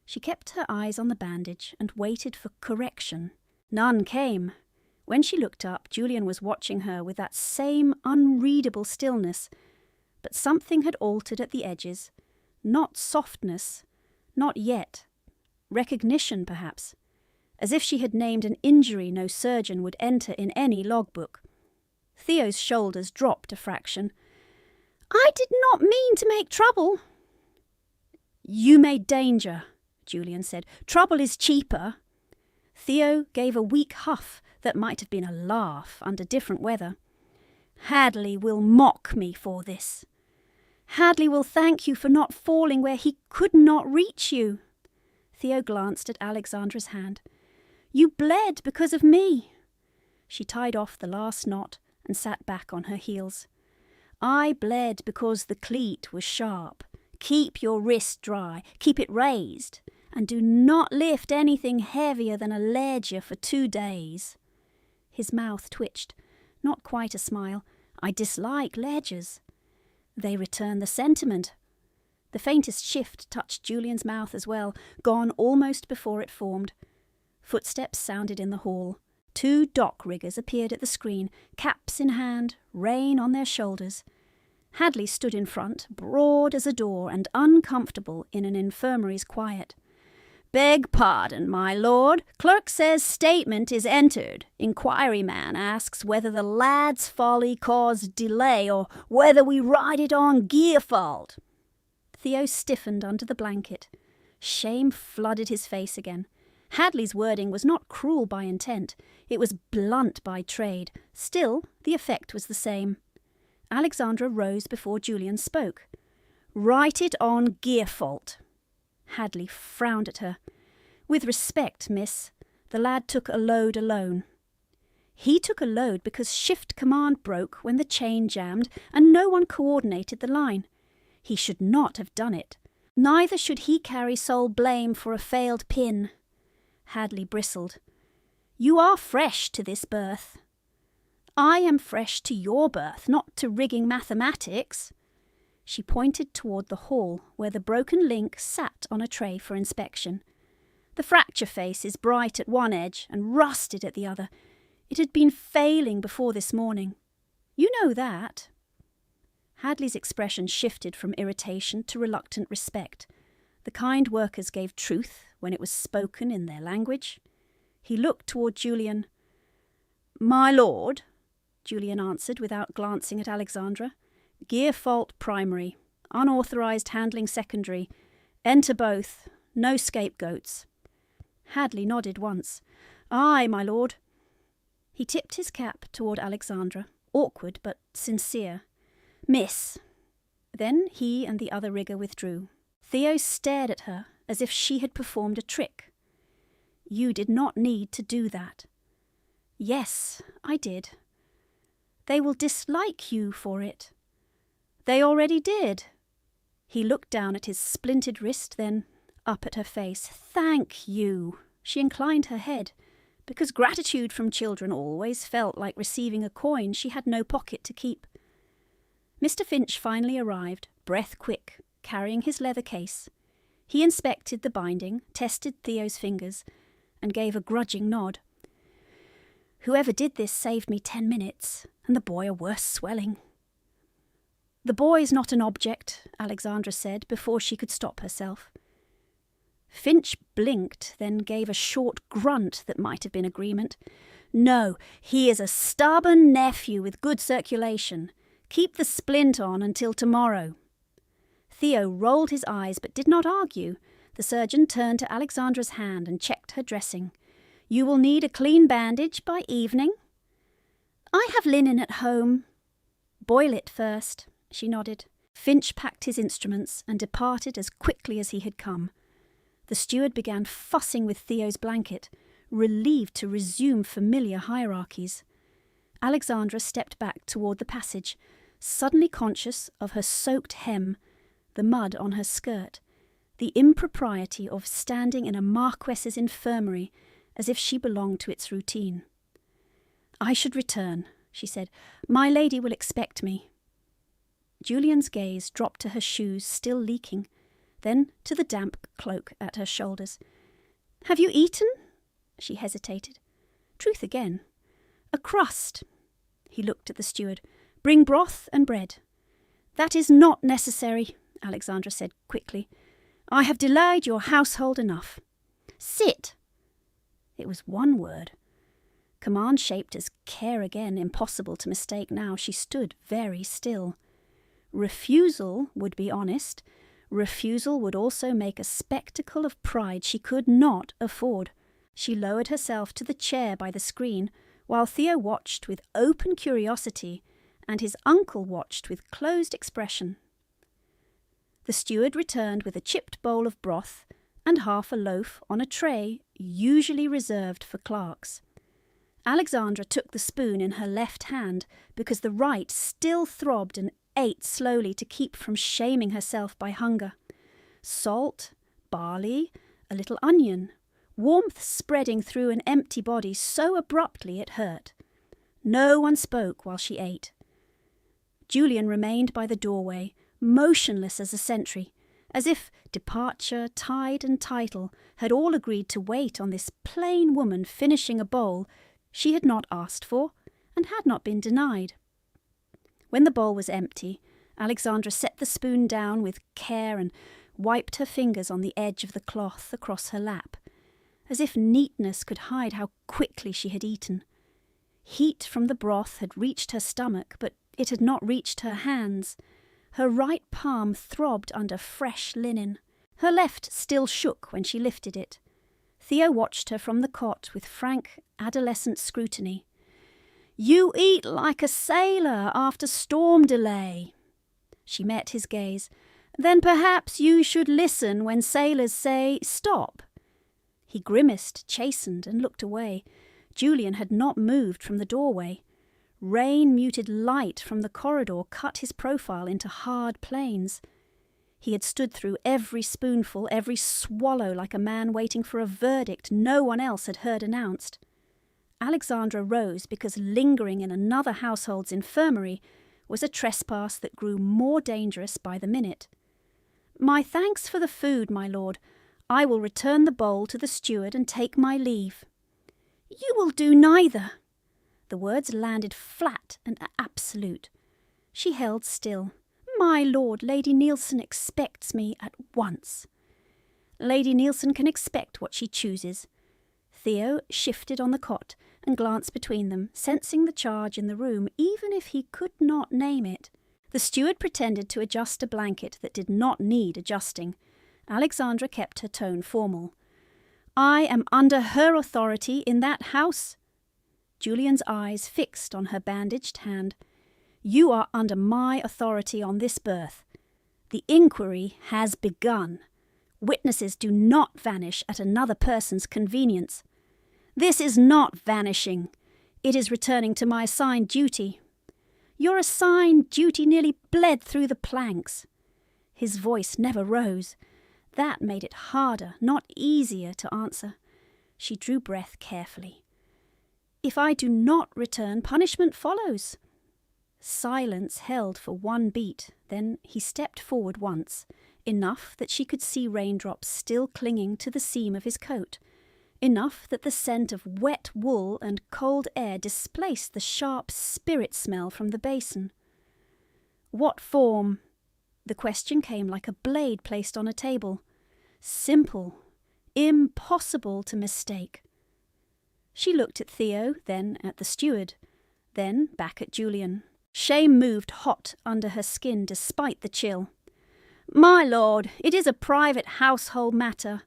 She kept her eyes on the bandage and waited for correction. None came. When she looked up, Julian was watching her with that same unreadable stillness, but something had altered at the edges. Not softness, not yet. Recognition, perhaps, as if she had named an injury no surgeon would enter in any logbook. Theo's shoulders dropped a fraction. "I did not mean to make trouble." "You made danger," Julian said. "Trouble is cheaper." Theo gave a weak huff that might have been a laugh under different weather. "Hadley will mock me for this." "Hadley will thank you for not falling where he could not reach you." Theo glanced at Alexandra's hand. "You bled because of me." She tied off the last knot and sat back on her heels. "I bled because the cleat was sharp. Keep your wrist dry, keep it raised, and do not lift anything heavier than a ledger for 2 days. His mouth twitched, not quite a smile. "I dislike ledgers. They return the sentiment." The faintest shift touched Julian's mouth as well, gone almost before it formed. Footsteps sounded in the hall. 2 dock riggers appeared at the screen, caps in hand, rein on their shoulders. Hadley stood in front, broad as a door and uncomfortable in an infirmary's quiet. "Beg pardon, my lord. Clerk says statement is entered. Inquiry man asks whether the lad's folly caused delay or whether we ride it on gear fault." Theo stiffened under the blanket. Shame flooded his face again. Hadley's wording was not cruel by intent, it was blunt by trade. Still, the effect was the same. Alexandra rose before Julian spoke. "Write it on gear fault." Hadley frowned at her. "With respect, miss, the lad took a load alone." "He took a load because shift command broke when the chain jammed and no one coordinated the line. He should not have done it. Neither should he carry sole blame for a failed pin." Hadley bristled. "You are fresh to this birth." "I am fresh to your birth, not to rigging mathematics." She pointed toward the hall where the broken link sat on a tray for inspection. "The fracture face is bright at one edge and rusted at the other. It had been failing before this morning. You know that." Hadley's expression shifted from irritation to reluctant respect. The kind workers gave truth when it was spoken in their language. He looked toward Julian. "My lord," Julian answered without glancing at Alexandra. "Gear fault primary, unauthorized handling secondary. Enter both, no scapegoats." Hadley nodded once. "Aye, my lord." He tipped his cap toward Alexandra, awkward but sincere. "Miss." Then he and the other rigger withdrew. Theo stared at her as if she had performed a trick. "You did not need to do that." "Yes, I did." "They will dislike you for it." "They already did." He looked down at his splintered wrist, then up at her face. "Thank you." She inclined her head, because gratitude from children always felt like receiving a coin she had no pocket to keep. Mr. Finch finally arrived, breath quick, carrying his leather case. He inspected the binding, tested Theo's fingers, and gave a grudging nod. "Whoever did this saved me 10 minutes, and the boy a worse swelling." "The boy's not an object," Alexandra said before she could stop herself. Finch blinked, then gave a short grunt that might have been agreement. "No, he is a stubborn nephew with good circulation. Keep the splint on until tomorrow." Theo rolled his eyes but did not argue. The surgeon turned to Alexandra's hand and checked her dressing. "You will need a clean bandage by evening." "I have linen at home." "Boil it first," she nodded. Finch packed his instruments and departed as quickly as he had come. The steward began fussing with Theo's blanket, relieved to resume familiar hierarchies. Alexandra stepped back toward the passage, suddenly conscious of her soaked hem, the mud on her skirt, the impropriety of standing in a Marquess's infirmary as if she belonged to its routine. "I should return," she said. "My lady will expect me." Julian's gaze dropped to her shoes still leaking, then to the damp cloak at her shoulders. "Have you eaten?" She hesitated. Truth again. "A crust." He looked at the steward. "Bring broth and bread." "That is not necessary," Alexandra said quickly. "I have delayed your household enough." "Sit." It was one word. Command shaped as care again, impossible to mistake now. She stood very still. Refusal would be honest. Refusal would also make a spectacle of pride she could not afford. She lowered herself to the chair by the screen, while Theo watched with open curiosity and his uncle watched with closed expression. The steward returned with a chipped bowl of broth and half a loaf on a tray usually reserved for clerks. Alexandra took the spoon in her left hand because the right still throbbed and ate slowly to keep from shaming herself by hunger. Salt, barley, a little onion, warmth spreading through an empty body so abruptly it hurt. No one spoke while she ate. Julian remained by the doorway, motionless as a sentry, as if departure, tide and title had all agreed to wait on this plain woman finishing a bowl she had not asked for and had not been denied. When the bowl was empty, Alexandra set the spoon down with care and wiped her fingers on the edge of the cloth across her lap, as if neatness could hide how quickly she had eaten. Heat from the broth had reached her stomach, but it had not reached her hands. Her right palm throbbed under fresh linen. Her left still shook when she lifted it. Theo watched her from the cot with frank, adolescent scrutiny. "You eat like a sailor after storm delay." She met his gaze. "Then perhaps you should listen when sailors say stop." He grimaced, chastened, and looked away. Julian had not moved from the doorway. Rain-muted light from the corridor cut his profile into hard planes. He had stood through every spoonful, every swallow like a man waiting for a verdict no one else had heard announced. Alexandra rose because lingering in another household's infirmary was a trespass that grew more dangerous by the minute. "My thanks for the food, my lord. I will return the bowl to the steward and take my leave." "You will do neither." The words landed flat and absolute. She held still. "My lord, Lady Nielsen expects me at once." "Lady Nielsen can expect what she chooses." Theo shifted on the cot and glanced between them, sensing the charge in the room, even if he could not name it. The steward pretended to adjust a blanket that did not need adjusting. Alexandra kept her tone formal. "I am under her authority in that house." Julian's eyes fixed on her bandaged hand. "You are under my authority on this berth. The inquiry has begun. Witnesses do not vanish at another person's convenience." "This is not vanishing. It is returning to my assigned duty." "Your assigned duty nearly bled through the planks." His voice never rose. That made it harder, not easier, to answer. She drew breath carefully. "If I do not return, punishment follows." Silence held for one beat, then he stepped forward once, enough that she could see raindrops still clinging to the seam of his coat, enough that the scent of wet wool and cold air displaced the sharp spirit smell from the basin. "What form?" The question came like a blade placed on a table. Simple, impossible to mistake. She looked at Theo, then at the steward, then back at Julian. Shame moved hot under her skin despite the chill. "My lord, it is a private household matter.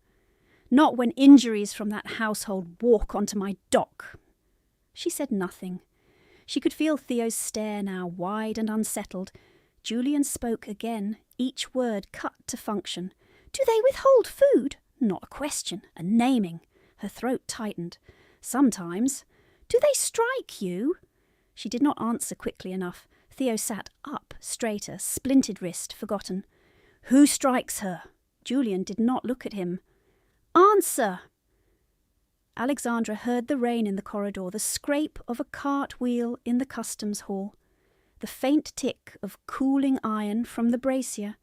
Not when injuries from that household walk onto my dock." She said nothing. She could feel Theo's stare now, wide and unsettled. Julian spoke again, each word cut to function. "Do they withhold food?" Not a question, a naming. Her throat tightened. "Sometimes." "Do they strike you?" She did not answer quickly enough. Theo sat up, straighter, splinted wrist, forgotten. "Who strikes her?" Julian did not look at him. "Answer!" Alexandra heard the rain in the corridor, the scrape of a cart wheel in the customs hall, the faint tick of cooling iron from the brazier.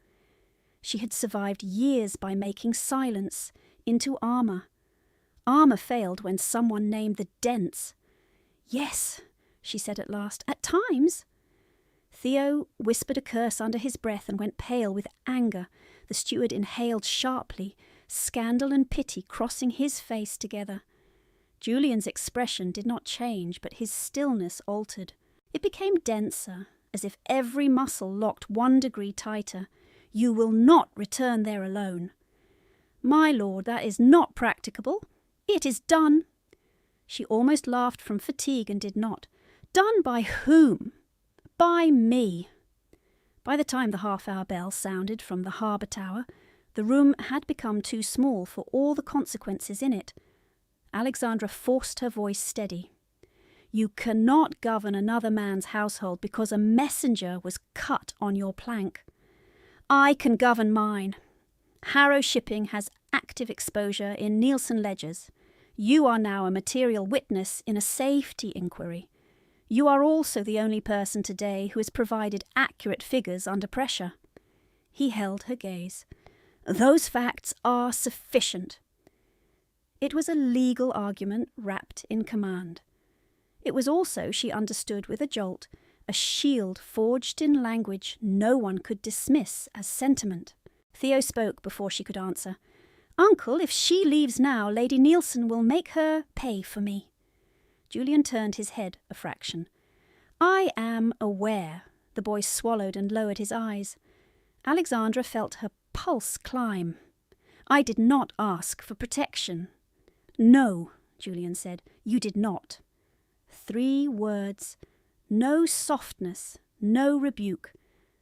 She had survived years by making silence into armour. Armour failed when someone named the dents. "Yes," she said at last, "at times." Theo whispered a curse under his breath and went pale with anger. The steward inhaled sharply, scandal and pity crossing his face together. Julian's expression did not change, but his stillness altered. It became denser, as if every muscle locked 1 degree tighter. "You will not return there alone." "My lord, that is not practicable." "It is done." She almost laughed from fatigue and did not. "Done by whom?" "By me." By the time the half-hour bell sounded from the harbour tower, the room had become too small for all the consequences in it. Alexandra forced her voice steady. "You cannot govern another man's household because a messenger was cut on your plank. I can govern mine. Harrow Shipping has active exposure in Nielsen ledgers. You are now a material witness in a safety inquiry. You are also the only person today who has provided accurate figures under pressure." He held her gaze. "Those facts are sufficient." It was a legal argument wrapped in command. It was also, she understood with a jolt, a shield forged in language no one could dismiss as sentiment. Theo spoke before she could answer. "Uncle, if she leaves now, Lady Nielsen will make her pay for me." Julian turned his head a fraction. "I am aware." The boy swallowed and lowered his eyes. Alexandra felt her pulse climb. I did not ask for protection. No, Julian said, you did not. 3 words. No softness, no rebuke.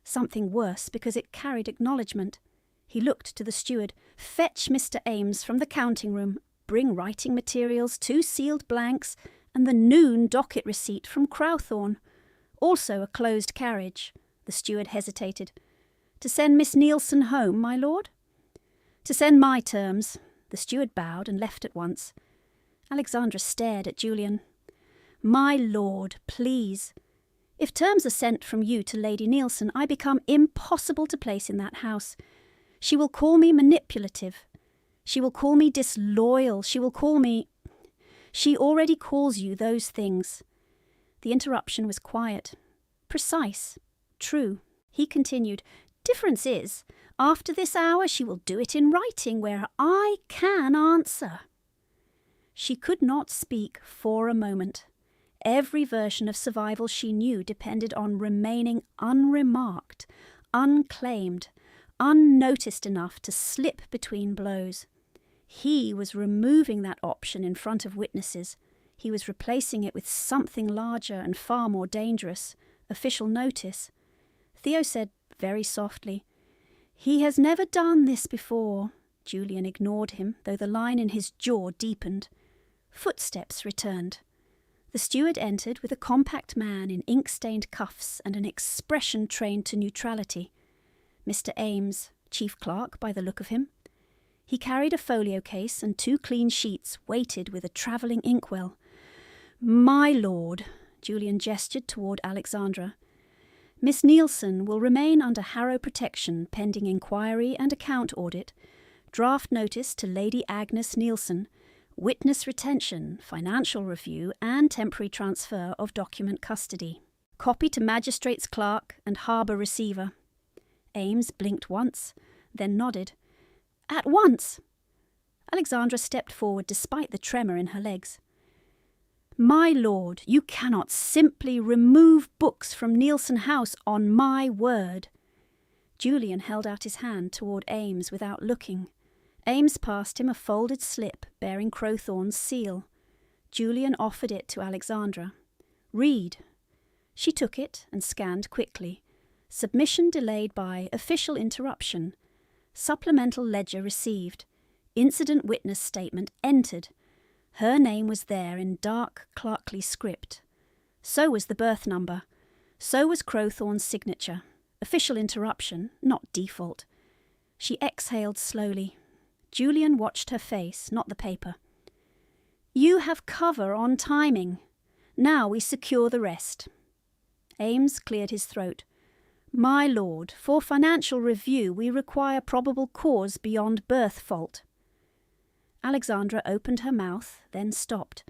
Something worse, because it carried acknowledgement. He looked to the steward. Fetch Mr. Ames from the counting room. Bring writing materials, 2 sealed blanks, and the noon docket receipt from Crowthorne. Also a closed carriage. The steward hesitated. To send Miss Neilson home, my lord? To send my terms. The steward bowed and left at once. Alexandra stared at Julian. My lord, please. If terms are sent from you to Lady Neilson, I become impossible to place in that house. She will call me manipulative. She will call me disloyal. She will call me... She already calls you those things. The interruption was quiet. Precise. True. He continued, Difference is, after this hour she will do it in writing, where I can answer. She could not speak for a moment. Every version of survival she knew depended on remaining unremarked, unclaimed, unnoticed enough to slip between blows. He was removing that option in front of witnesses. He was replacing it with something larger and far more dangerous, official notice. Theo said very softly, He has never done this before. Julian ignored him, though the line in his jaw deepened. Footsteps returned. The steward entered with a compact man in ink-stained cuffs and an expression trained to neutrality. Mr. Ames, chief clerk by the look of him. He carried a folio case and 2 clean sheets weighted with a travelling inkwell. My lord, Julian gestured toward Alexandra. Miss Neilson will remain under Harrow protection pending inquiry and account audit. Draft notice to Lady Agnes Neilson. Witness retention, financial review and temporary transfer of document custody. Copy to magistrate's clerk and harbour receiver. Ames blinked once, then nodded. At once! Alexandra stepped forward despite the tremor in her legs. My lord, you cannot simply remove books from Neilson House on my word. Julian held out his hand toward Ames without looking. Ames passed him a folded slip bearing Crowthorne's seal. Julian offered it to Alexandra. Read. She took it and scanned quickly. Submission delayed by official interruption. Supplemental ledger received. Incident witness statement entered. Her name was there in dark clerkly script. So was the birth number. So was Crowthorne's signature. Official interruption, not default. She exhaled slowly. Julian watched her face, not the paper. You have cover on timing. Now we secure the rest. Ames cleared his throat. My lord, for financial review we require probable cause beyond birth fault. Alexandra opened her mouth, then stopped.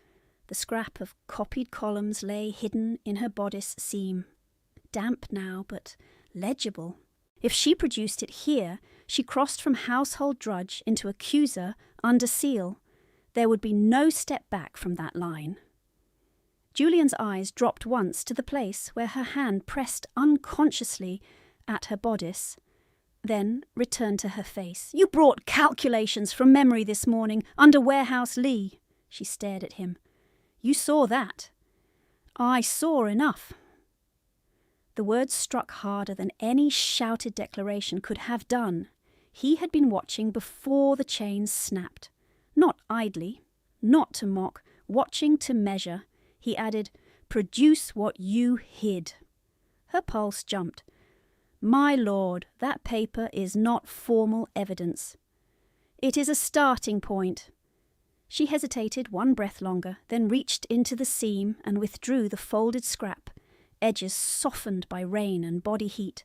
The scrap of copied columns lay hidden in her bodice seam. Damp now, but legible. If she produced it here, she crossed from household drudge into accuser under seal. There would be no step back from that line. Julian's eyes dropped once to the place where her hand pressed unconsciously at her bodice, then returned to her face. You brought calculations from memory this morning under Warehouse Lee. She stared at him. You saw that. I saw enough. The words struck harder than any shouted declaration could have done. He had been watching before the chains snapped. Not idly, not to mock, watching to measure. He added, produce what you hid. Her pulse jumped. My lord, that paper is not formal evidence. It is a starting point. She hesitated one breath longer, then reached into the seam and withdrew the folded scrap, edges softened by rain and body heat.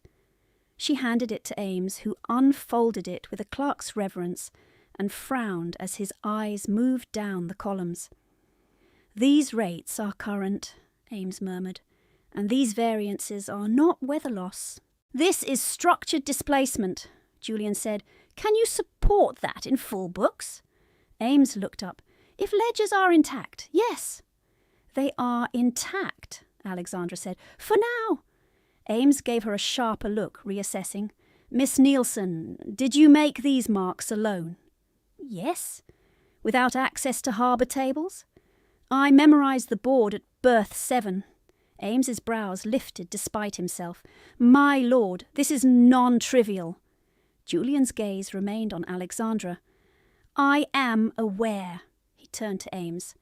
She handed it to Ames, who unfolded it with a clerk's reverence and frowned as his eyes moved down the columns. These rates are current, Ames murmured, and these variances are not weather loss. This is structured displacement, Julian said. Can you support that in full books? Ames looked up. If ledgers are intact, yes. They are intact, Alexandra said. For now. Ames gave her a sharper look, reassessing. Miss Neilson, did you make these marks alone? Yes. Without access to harbour tables? I memorised the board at berth 7. Ames's brows lifted despite himself. My lord, this is non-trivial. Julian's gaze remained on Alexandra. I am aware. He turned to Ames.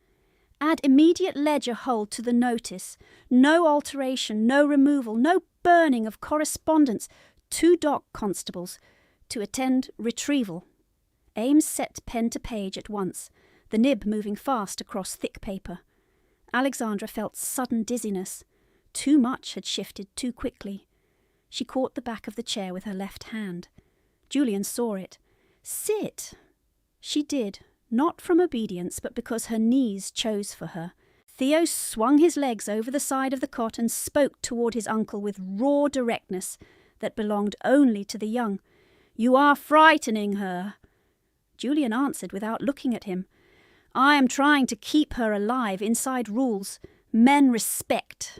Add immediate ledger hold to the notice. No alteration, no removal, no burning of correspondence. 2 dock constables to attend retrieval. Ames set pen to page at once, the nib moving fast across thick paper. Alexandra felt sudden dizziness. Too much had shifted too quickly. She caught the back of the chair with her left hand. Julian saw it. Sit. She did, not from obedience, but because her knees chose for her. Theo swung his legs over the side of the cot and spoke toward his uncle with raw directness that belonged only to the young. You are frightening her. Julian answered without looking at him. I am trying to keep her alive inside rules. Men respect.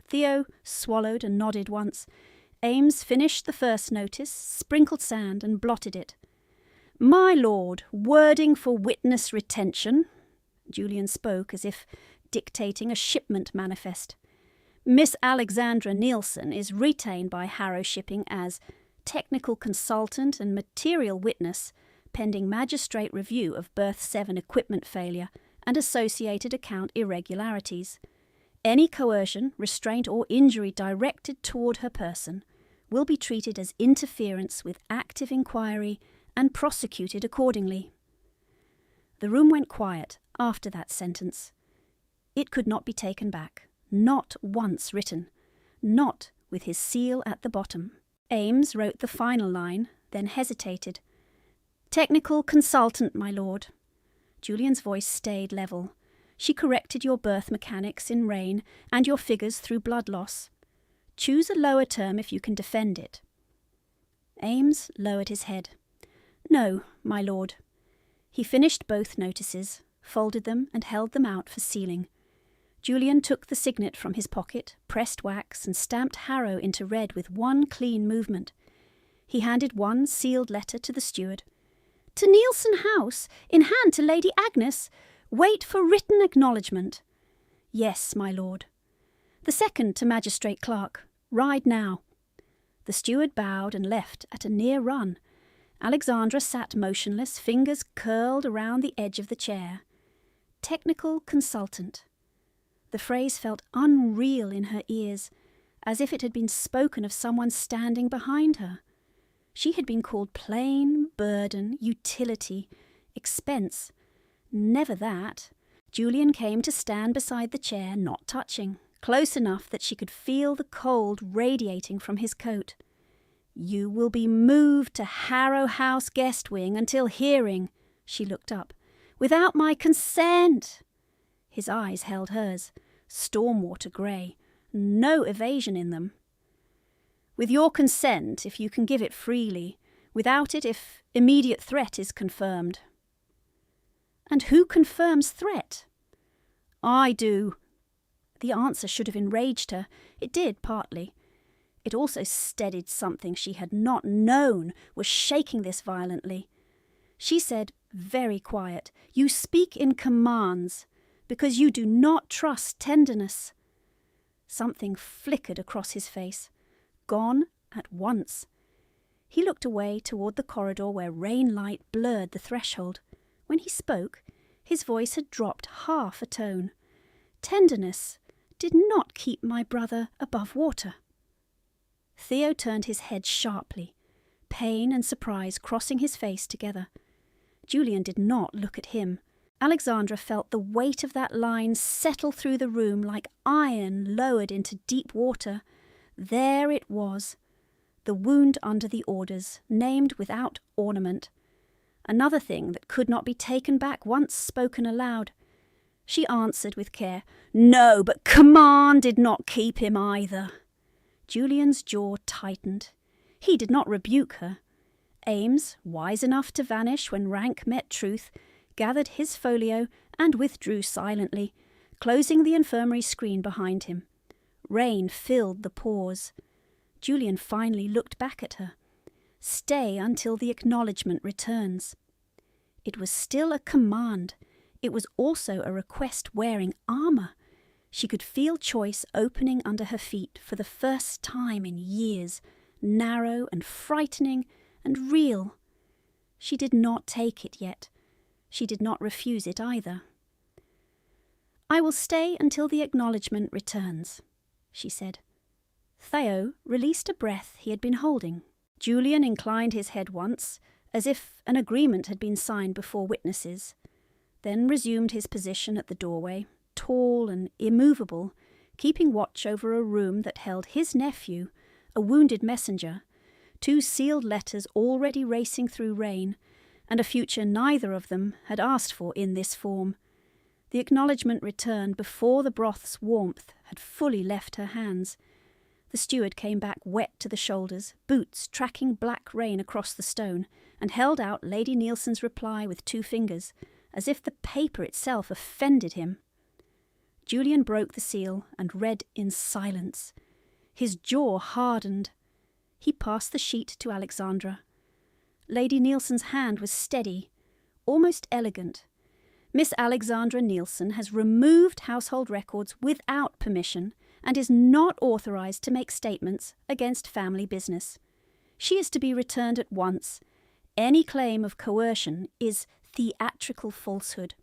Theo swallowed and nodded once. Ames finished the first notice, sprinkled sand and blotted it. My lord, wording for witness retention. Julian spoke as if dictating a shipment manifest. Miss Alexandra Nielsen is retained by Harrow Shipping as technical consultant and material witness pending magistrate review of berth 7 equipment failure and associated account irregularities. Any coercion, restraint or injury directed toward her person will be treated as interference with active inquiry and prosecuted accordingly. The room went quiet after that sentence. It could not be taken back, not once written, not with his seal at the bottom. Ames wrote the final line, then hesitated. Technical consultant, my lord. Julian's voice stayed level. She corrected your berth mechanics in rain and your figures through blood loss. Choose a lower term if you can defend it. Ames lowered his head. No, my lord. He finished both notices, folded them and held them out for sealing. Julian took the signet from his pocket, pressed wax and stamped Harrow into red with one clean movement. He handed one sealed letter to the steward. To Nielsen House, in hand to Lady Agnes. Wait for written acknowledgement. Yes, my lord. The second to Magistrate Clerk. Ride now. The steward bowed and left at a near run. Alexandra sat motionless, fingers curled around the edge of the chair. Technical consultant. The phrase felt unreal in her ears, as if it had been spoken of someone standing behind her. She had been called plain, burden, utility, expense. Never that. Julian came to stand beside the chair, not touching, close enough that she could feel the cold radiating from his coat. You will be moved to Harrow House guest wing until hearing. She looked up. Without my consent. His eyes held hers, stormwater grey, no evasion in them. With your consent, if you can give it freely. Without it, if immediate threat is confirmed. And who confirms threat? I do. The answer should have enraged her. It did, partly. It also steadied something she had not known was shaking this violently. She said, very quiet, You speak in commands, because you do not trust tenderness. Something flickered across his face. Gone at once. He looked away toward the corridor where rain light blurred the threshold. When he spoke, his voice had dropped half a tone. Tenderness did not keep my brother above water. Theo turned his head sharply, pain and surprise crossing his face together. Julian did not look at him. Alexandra felt the weight of that line settle through the room like iron lowered into deep water. There it was, the wound under the orders, named without ornament. Another thing that could not be taken back once spoken aloud. She answered with care, No, but command did not keep him either. Julian's jaw tightened. He did not rebuke her. Ames, wise enough to vanish when rank met truth, gathered his folio and withdrew silently, closing the infirmary screen behind him. Rain filled the pause. Julian finally looked back at her. Stay until the acknowledgement returns. It was still a command. It was also a request wearing armour. She could feel choice opening under her feet for the first time in years, narrow and frightening and real. She did not take it yet. She did not refuse it either. "I will stay until the acknowledgement returns," she said. Theo released a breath he had been holding. Julian inclined his head once, as if an agreement had been signed before witnesses, then resumed his position at the doorway, tall and immovable, keeping watch over a room that held his nephew, a wounded messenger, 2 sealed letters already racing through rain, and a future neither of them had asked for in this form. The acknowledgement returned before the broth's warmth had fully left her hands. The steward came back wet to the shoulders, boots tracking black rain across the stone, and held out Lady Nielsen's reply with 2 fingers, as if the paper itself offended him. Julian broke the seal and read in silence. His jaw hardened. He passed the sheet to Alexandra. Lady Nielsen's hand was steady, almost elegant. "Miss Alexandra Nielsen has removed household records without permission and is not authorised to make statements against family business. She is to be returned at once. Any claim of coercion is theatrical falsehood."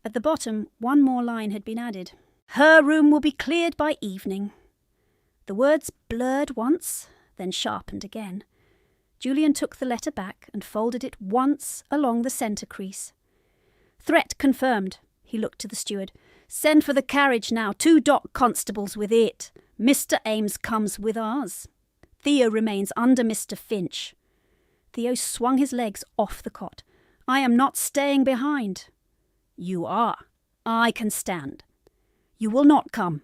At the bottom, 1 more line had been added. "Her room will be cleared by evening." The words blurred once, then sharpened again. Julian took the letter back and folded it once along the centre crease. "Threat confirmed," he looked to the steward. "Send for the carriage now, 2 dock constables with it. Mr. Ames comes with ours. Theo remains under Mr. Finch." Theo swung his legs off the cot. "I am not staying behind." "You are. I can stand." "You will not come."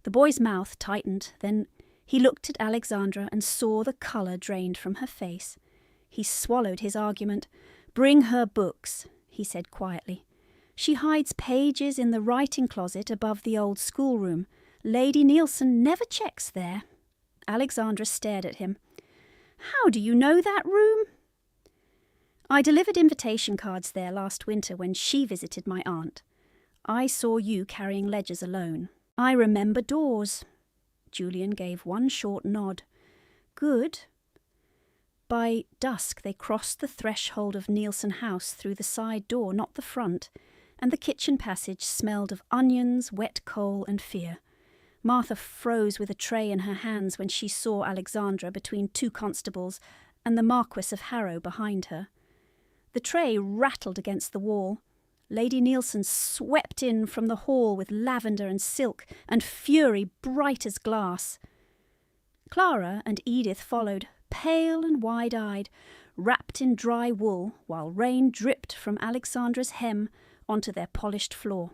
The boy's mouth tightened, then he looked at Alexandra and saw the colour drained from her face. He swallowed his argument. "Bring her books," he said quietly. "She hides pages in the writing closet above the old schoolroom. Lady Nielsen never checks there." Alexandra stared at him. "How do you know that room?" "I delivered invitation cards there last winter when she visited my aunt. I saw you carrying ledgers alone. I remember doors." Julian gave 1 short nod. "Good." By dusk they crossed the threshold of Nielsen House through the side door, not the front, and the kitchen passage smelled of onions, wet coal and fear. Martha froze with a tray in her hands when she saw Alexandra between 2 constables and the Marquess of Harrow behind her. The tray rattled against the wall. Lady Nielsen swept in from the hall with lavender and silk and fury bright as glass. Clara and Edith followed, pale and wide-eyed, wrapped in dry wool, while rain dripped from Alexandra's hem onto their polished floor.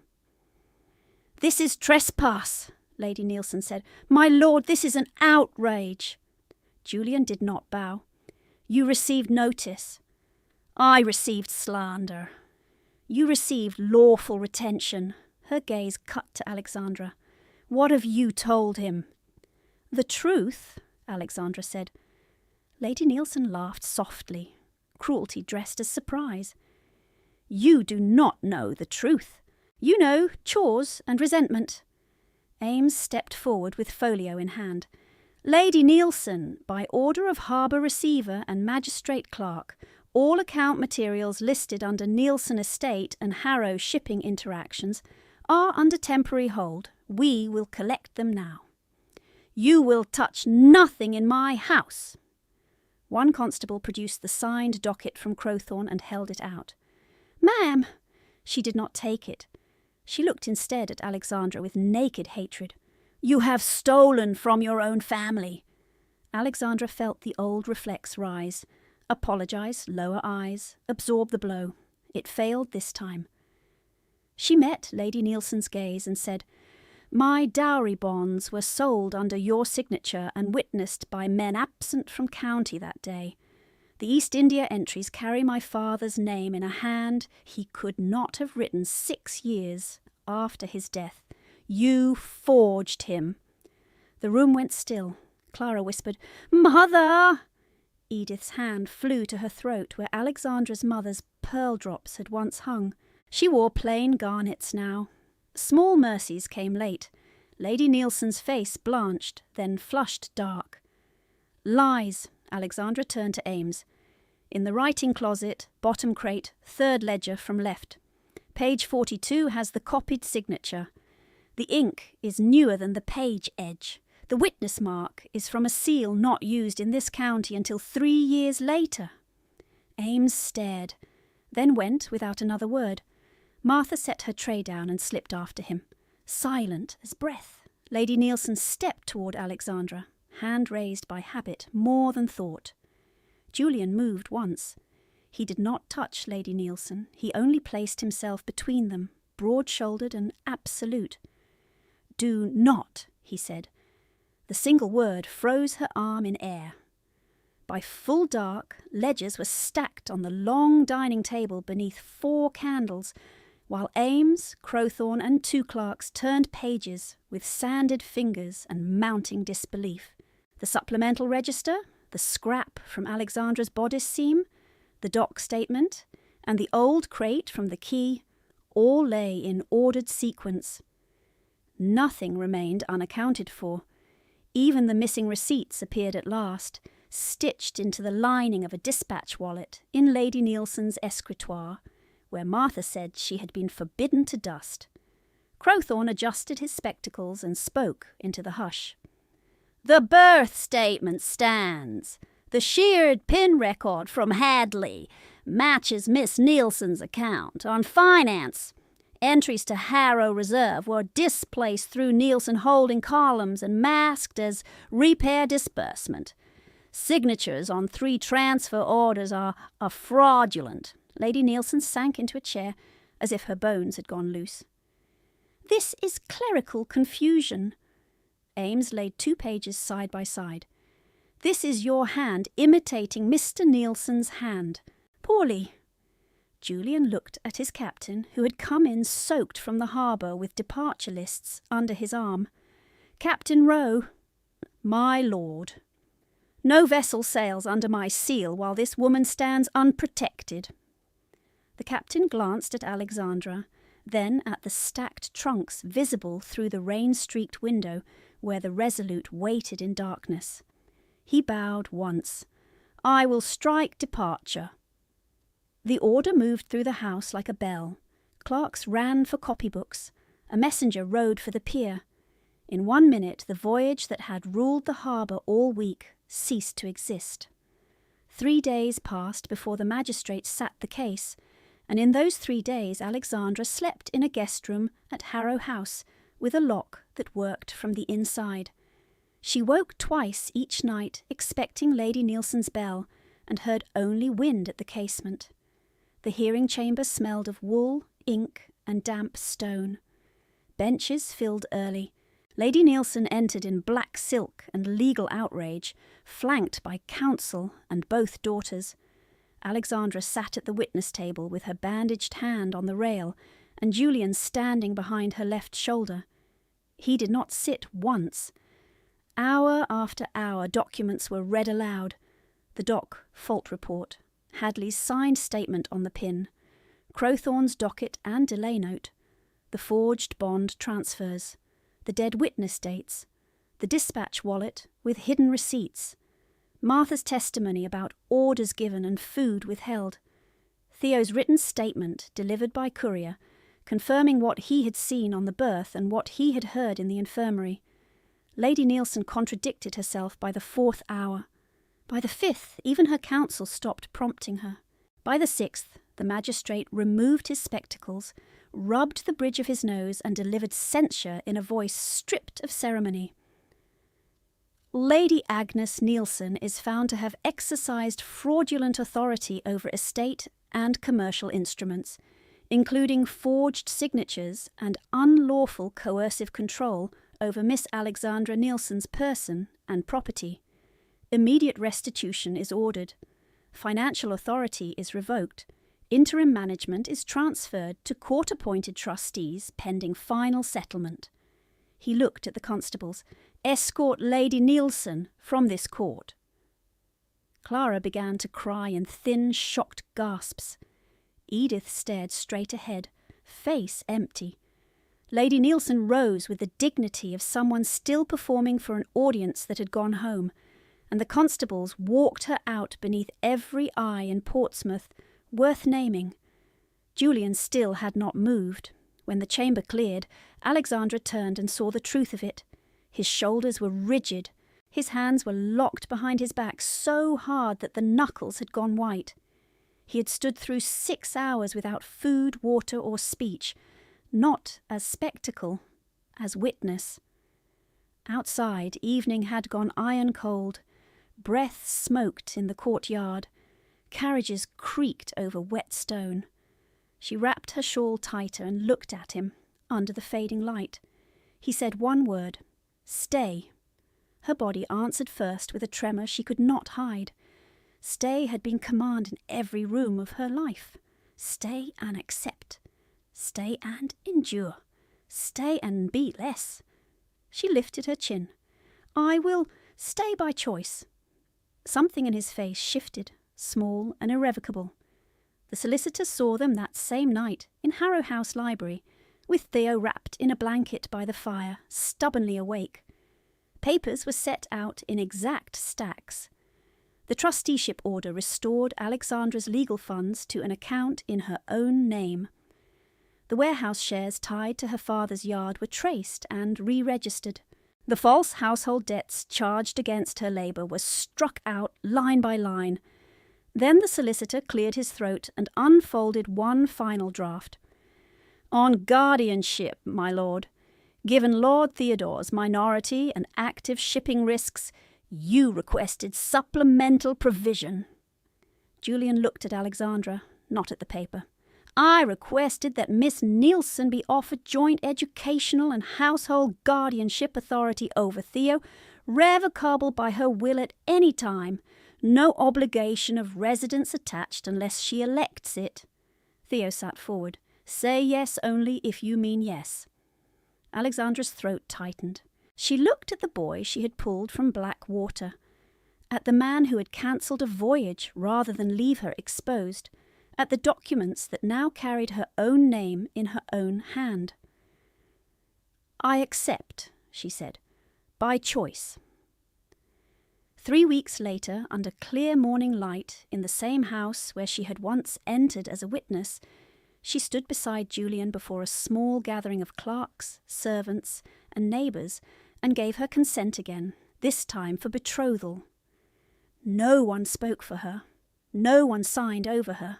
"This is trespass," Lady Nielsen said. "My lord, this is an outrage." Julian did not bow. "You received notice." "I received slander." "You received lawful retention." Her gaze cut to Alexandra. "What have you told him?" "The truth," Alexandra said. Lady Nielsen laughed softly, cruelty dressed as surprise. "You do not know the truth. You know chores and resentment." Ames stepped forward with folio in hand. "Lady Nielsen, by order of harbour receiver and magistrate clerk, all account materials listed under Nielsen Estate and Harrow Shipping Interactions are under temporary hold. We will collect them now." "You will touch nothing in my house." 1 constable produced the signed docket from Crowthorne and held it out. "Ma'am!" She did not take it. She looked instead at Alexandra with naked hatred. "You have stolen from your own family." Alexandra felt the old reflex rise. Apologise, lower eyes, absorb the blow. It failed this time. She met Lady Nielsen's gaze and said, "My dowry bonds were sold under your signature and witnessed by men absent from county that day. The East India entries carry my father's name in a hand he could not have written 6 years after his death. You forged him." The room went still. Clara whispered, "Mother!" Edith's hand flew to her throat where Alexandra's mother's pearl drops had once hung. She wore plain garnets now. Small mercies came late. Lady Nielsen's face blanched, then flushed dark. Lies, Alexandra turned to Ames. In the writing closet, bottom crate, third ledger from left. Page 42 has the copied signature. The ink is newer than the page edge. The witness mark is from a seal not used in this county until 3 years later. Ames stared, then went without another word. Martha set her tray down and slipped after him. Silent as breath, Lady Nielsen stepped toward Alexandra, hand raised by habit more than thought. Julian moved once. He did not touch Lady Nielsen. He only placed himself between them, broad-shouldered and absolute. "Do not," he said. The single word froze her arm in air. By full dark, ledgers were stacked on the long dining table beneath 4 candles, while Ames, Crowthorne and 2 clerks turned pages with sanded fingers and mounting disbelief. The supplemental register, the scrap from Alexandra's bodice seam, the dock statement, and the old crate from the quay all lay in ordered sequence. Nothing remained unaccounted for. Even the missing receipts appeared at last, stitched into the lining of a dispatch wallet in Lady Nielsen's escritoire, where Martha said she had been forbidden to dust. Crowthorne adjusted his spectacles and spoke into the hush. "The birth statement stands. The sheared pin record from Hadley matches Miss Nielsen's account. On finance, entries to Harrow Reserve were displaced through Nielsen holding columns and masked as repair disbursement. Signatures on 3 transfer orders are fraudulent." Lady Nielsen sank into a chair as if her bones had gone loose. "This is clerical confusion." Ames laid 2 pages side by side. "This is your hand imitating Mr. Nielsen's hand. Poorly." Julian looked at his captain, who had come in soaked from the harbour with departure lists under his arm. "Captain Rowe." "My lord." "No vessel sails under my seal while this woman stands unprotected." The captain glanced at Alexandra, then at the stacked trunks visible through the rain-streaked window where the Resolute waited in darkness. He bowed once. "I will strike departure." The order moved through the house like a bell. Clerks ran for copybooks. A messenger rode for the pier. In 1 minute, the Voyage that had ruled the harbour all week ceased to exist. 3 days passed before the magistrate sat the case, and in those 3 days Alexandra slept in a guest room at Harrow House with a lock that worked from the inside. She woke twice each night expecting Lady Nielsen's bell and heard only wind at the casement. The hearing chamber smelled of wool, ink and damp stone. Benches filled early. Lady Nielsen entered in black silk and legal outrage, flanked by counsel and both daughters. Alexandra sat at the witness table with her bandaged hand on the rail and Julian standing behind her left shoulder. He did not sit once. Hour after hour documents were read aloud. The dock fault report, Hadley's signed statement on the pin, Crowthorne's docket and delay note, the forged bond transfers, the dead witness dates, the dispatch wallet with hidden receipts, Martha's testimony about orders given and food withheld, Theo's written statement delivered by courier, confirming what he had seen on the berth and what he had heard in the infirmary. Lady Nielsen contradicted herself by the 4th hour. By the 5th, even her counsel stopped prompting her. By the 6th, the magistrate removed his spectacles, rubbed the bridge of his nose and delivered censure in a voice stripped of ceremony. Lady Agnes Nielsen is found to have exercised fraudulent authority over estate and commercial instruments, including forged signatures and unlawful coercive control over Miss Alexandra Nielsen's person and property. Immediate restitution is ordered. Financial authority is revoked. Interim management is transferred to court-appointed trustees pending final settlement. He looked at the constables. "Escort Lady Nielsen from this court." Clara began to cry in thin, shocked gasps. Edith stared straight ahead, face empty. Lady Nielsen rose with the dignity of someone still performing for an audience that had gone home, and the constables walked her out beneath every eye in Portsmouth, worth naming. Julian still had not moved. When the chamber cleared, Alexandra turned and saw the truth of it. His shoulders were rigid. His hands were locked behind his back so hard that the knuckles had gone white. He had stood through 6 hours without food, water, or speech, not as spectacle, as witness. Outside, evening had gone iron cold. Breath smoked in the courtyard. Carriages creaked over wet stone. She wrapped her shawl tighter and looked at him, under the fading light. He said one word, "Stay." Her body answered first with a tremor she could not hide. Stay had been command in every room of her life. Stay and accept. Stay and endure. Stay and be less. She lifted her chin. "I will stay by choice." Something in his face shifted, small and irrevocable. The solicitor saw them that same night in Harrow House Library, with Theo wrapped in a blanket by the fire, stubbornly awake. Papers were set out in exact stacks. The trusteeship order restored Alexandra's legal funds to an account in her own name. The warehouse shares tied to her father's yard were traced and re-registered. The false household debts charged against her labour were struck out line by line. Then the solicitor cleared his throat and unfolded one final draft. "On guardianship, my lord, given Lord Theodore's minority and active shipping risks, you requested supplemental provision." Julian looked at Alexandra, not at the paper. "I requested that Miss Nielsen be offered joint educational and household guardianship authority over Theo, revocable by her will at any time. No obligation of residence attached unless she elects it." Theo sat forward. "Say yes only if you mean yes." Alexandra's throat tightened. She looked at the boy she had pulled from black water, at the man who had cancelled a voyage rather than leave her exposed, at the documents that now carried her own name in her own hand. "I accept," she said, "by choice." 3 weeks later, under clear morning light, in the same house where she had once entered as a witness, she stood beside Julian before a small gathering of clerks, servants, and neighbours, and gave her consent again, this time for betrothal. No one spoke for her. No one signed over her.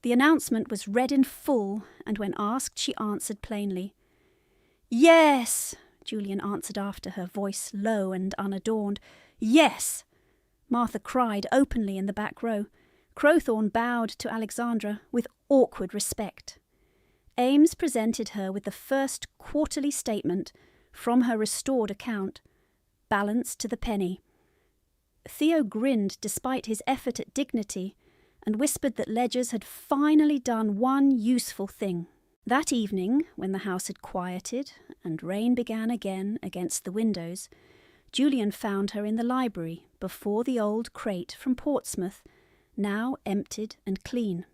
The announcement was read in full, and when asked, she answered plainly. "Yes," Julian answered after her, voice low and unadorned. "Yes." Martha cried openly in the back row. Crowthorne bowed to Alexandra with awkward respect. Ames presented her with the first quarterly statement from her restored account, balanced to the penny. Theo grinned despite his effort at dignity, and whispered that Ledgers had finally done one useful thing. That evening, when the house had quieted and rain began again against the windows, Julian found her in the library before the old crate from Portsmouth, now emptied and clean.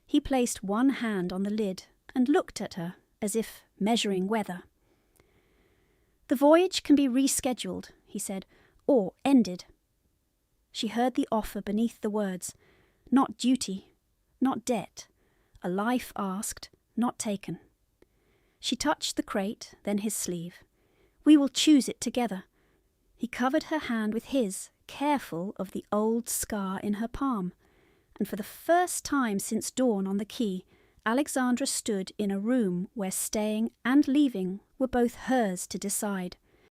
He placed one hand on the lid and looked at her as if measuring weather. "The voyage can be rescheduled," he said, "or ended." She heard the offer beneath the words, not duty, not debt, a life asked, not taken. She touched the crate, then his sleeve. "We will choose it together." He covered her hand with his, careful of the old scar in her palm, and for the first time since dawn on the quay, Alexandra stood in a room where staying and leaving were both hers to decide.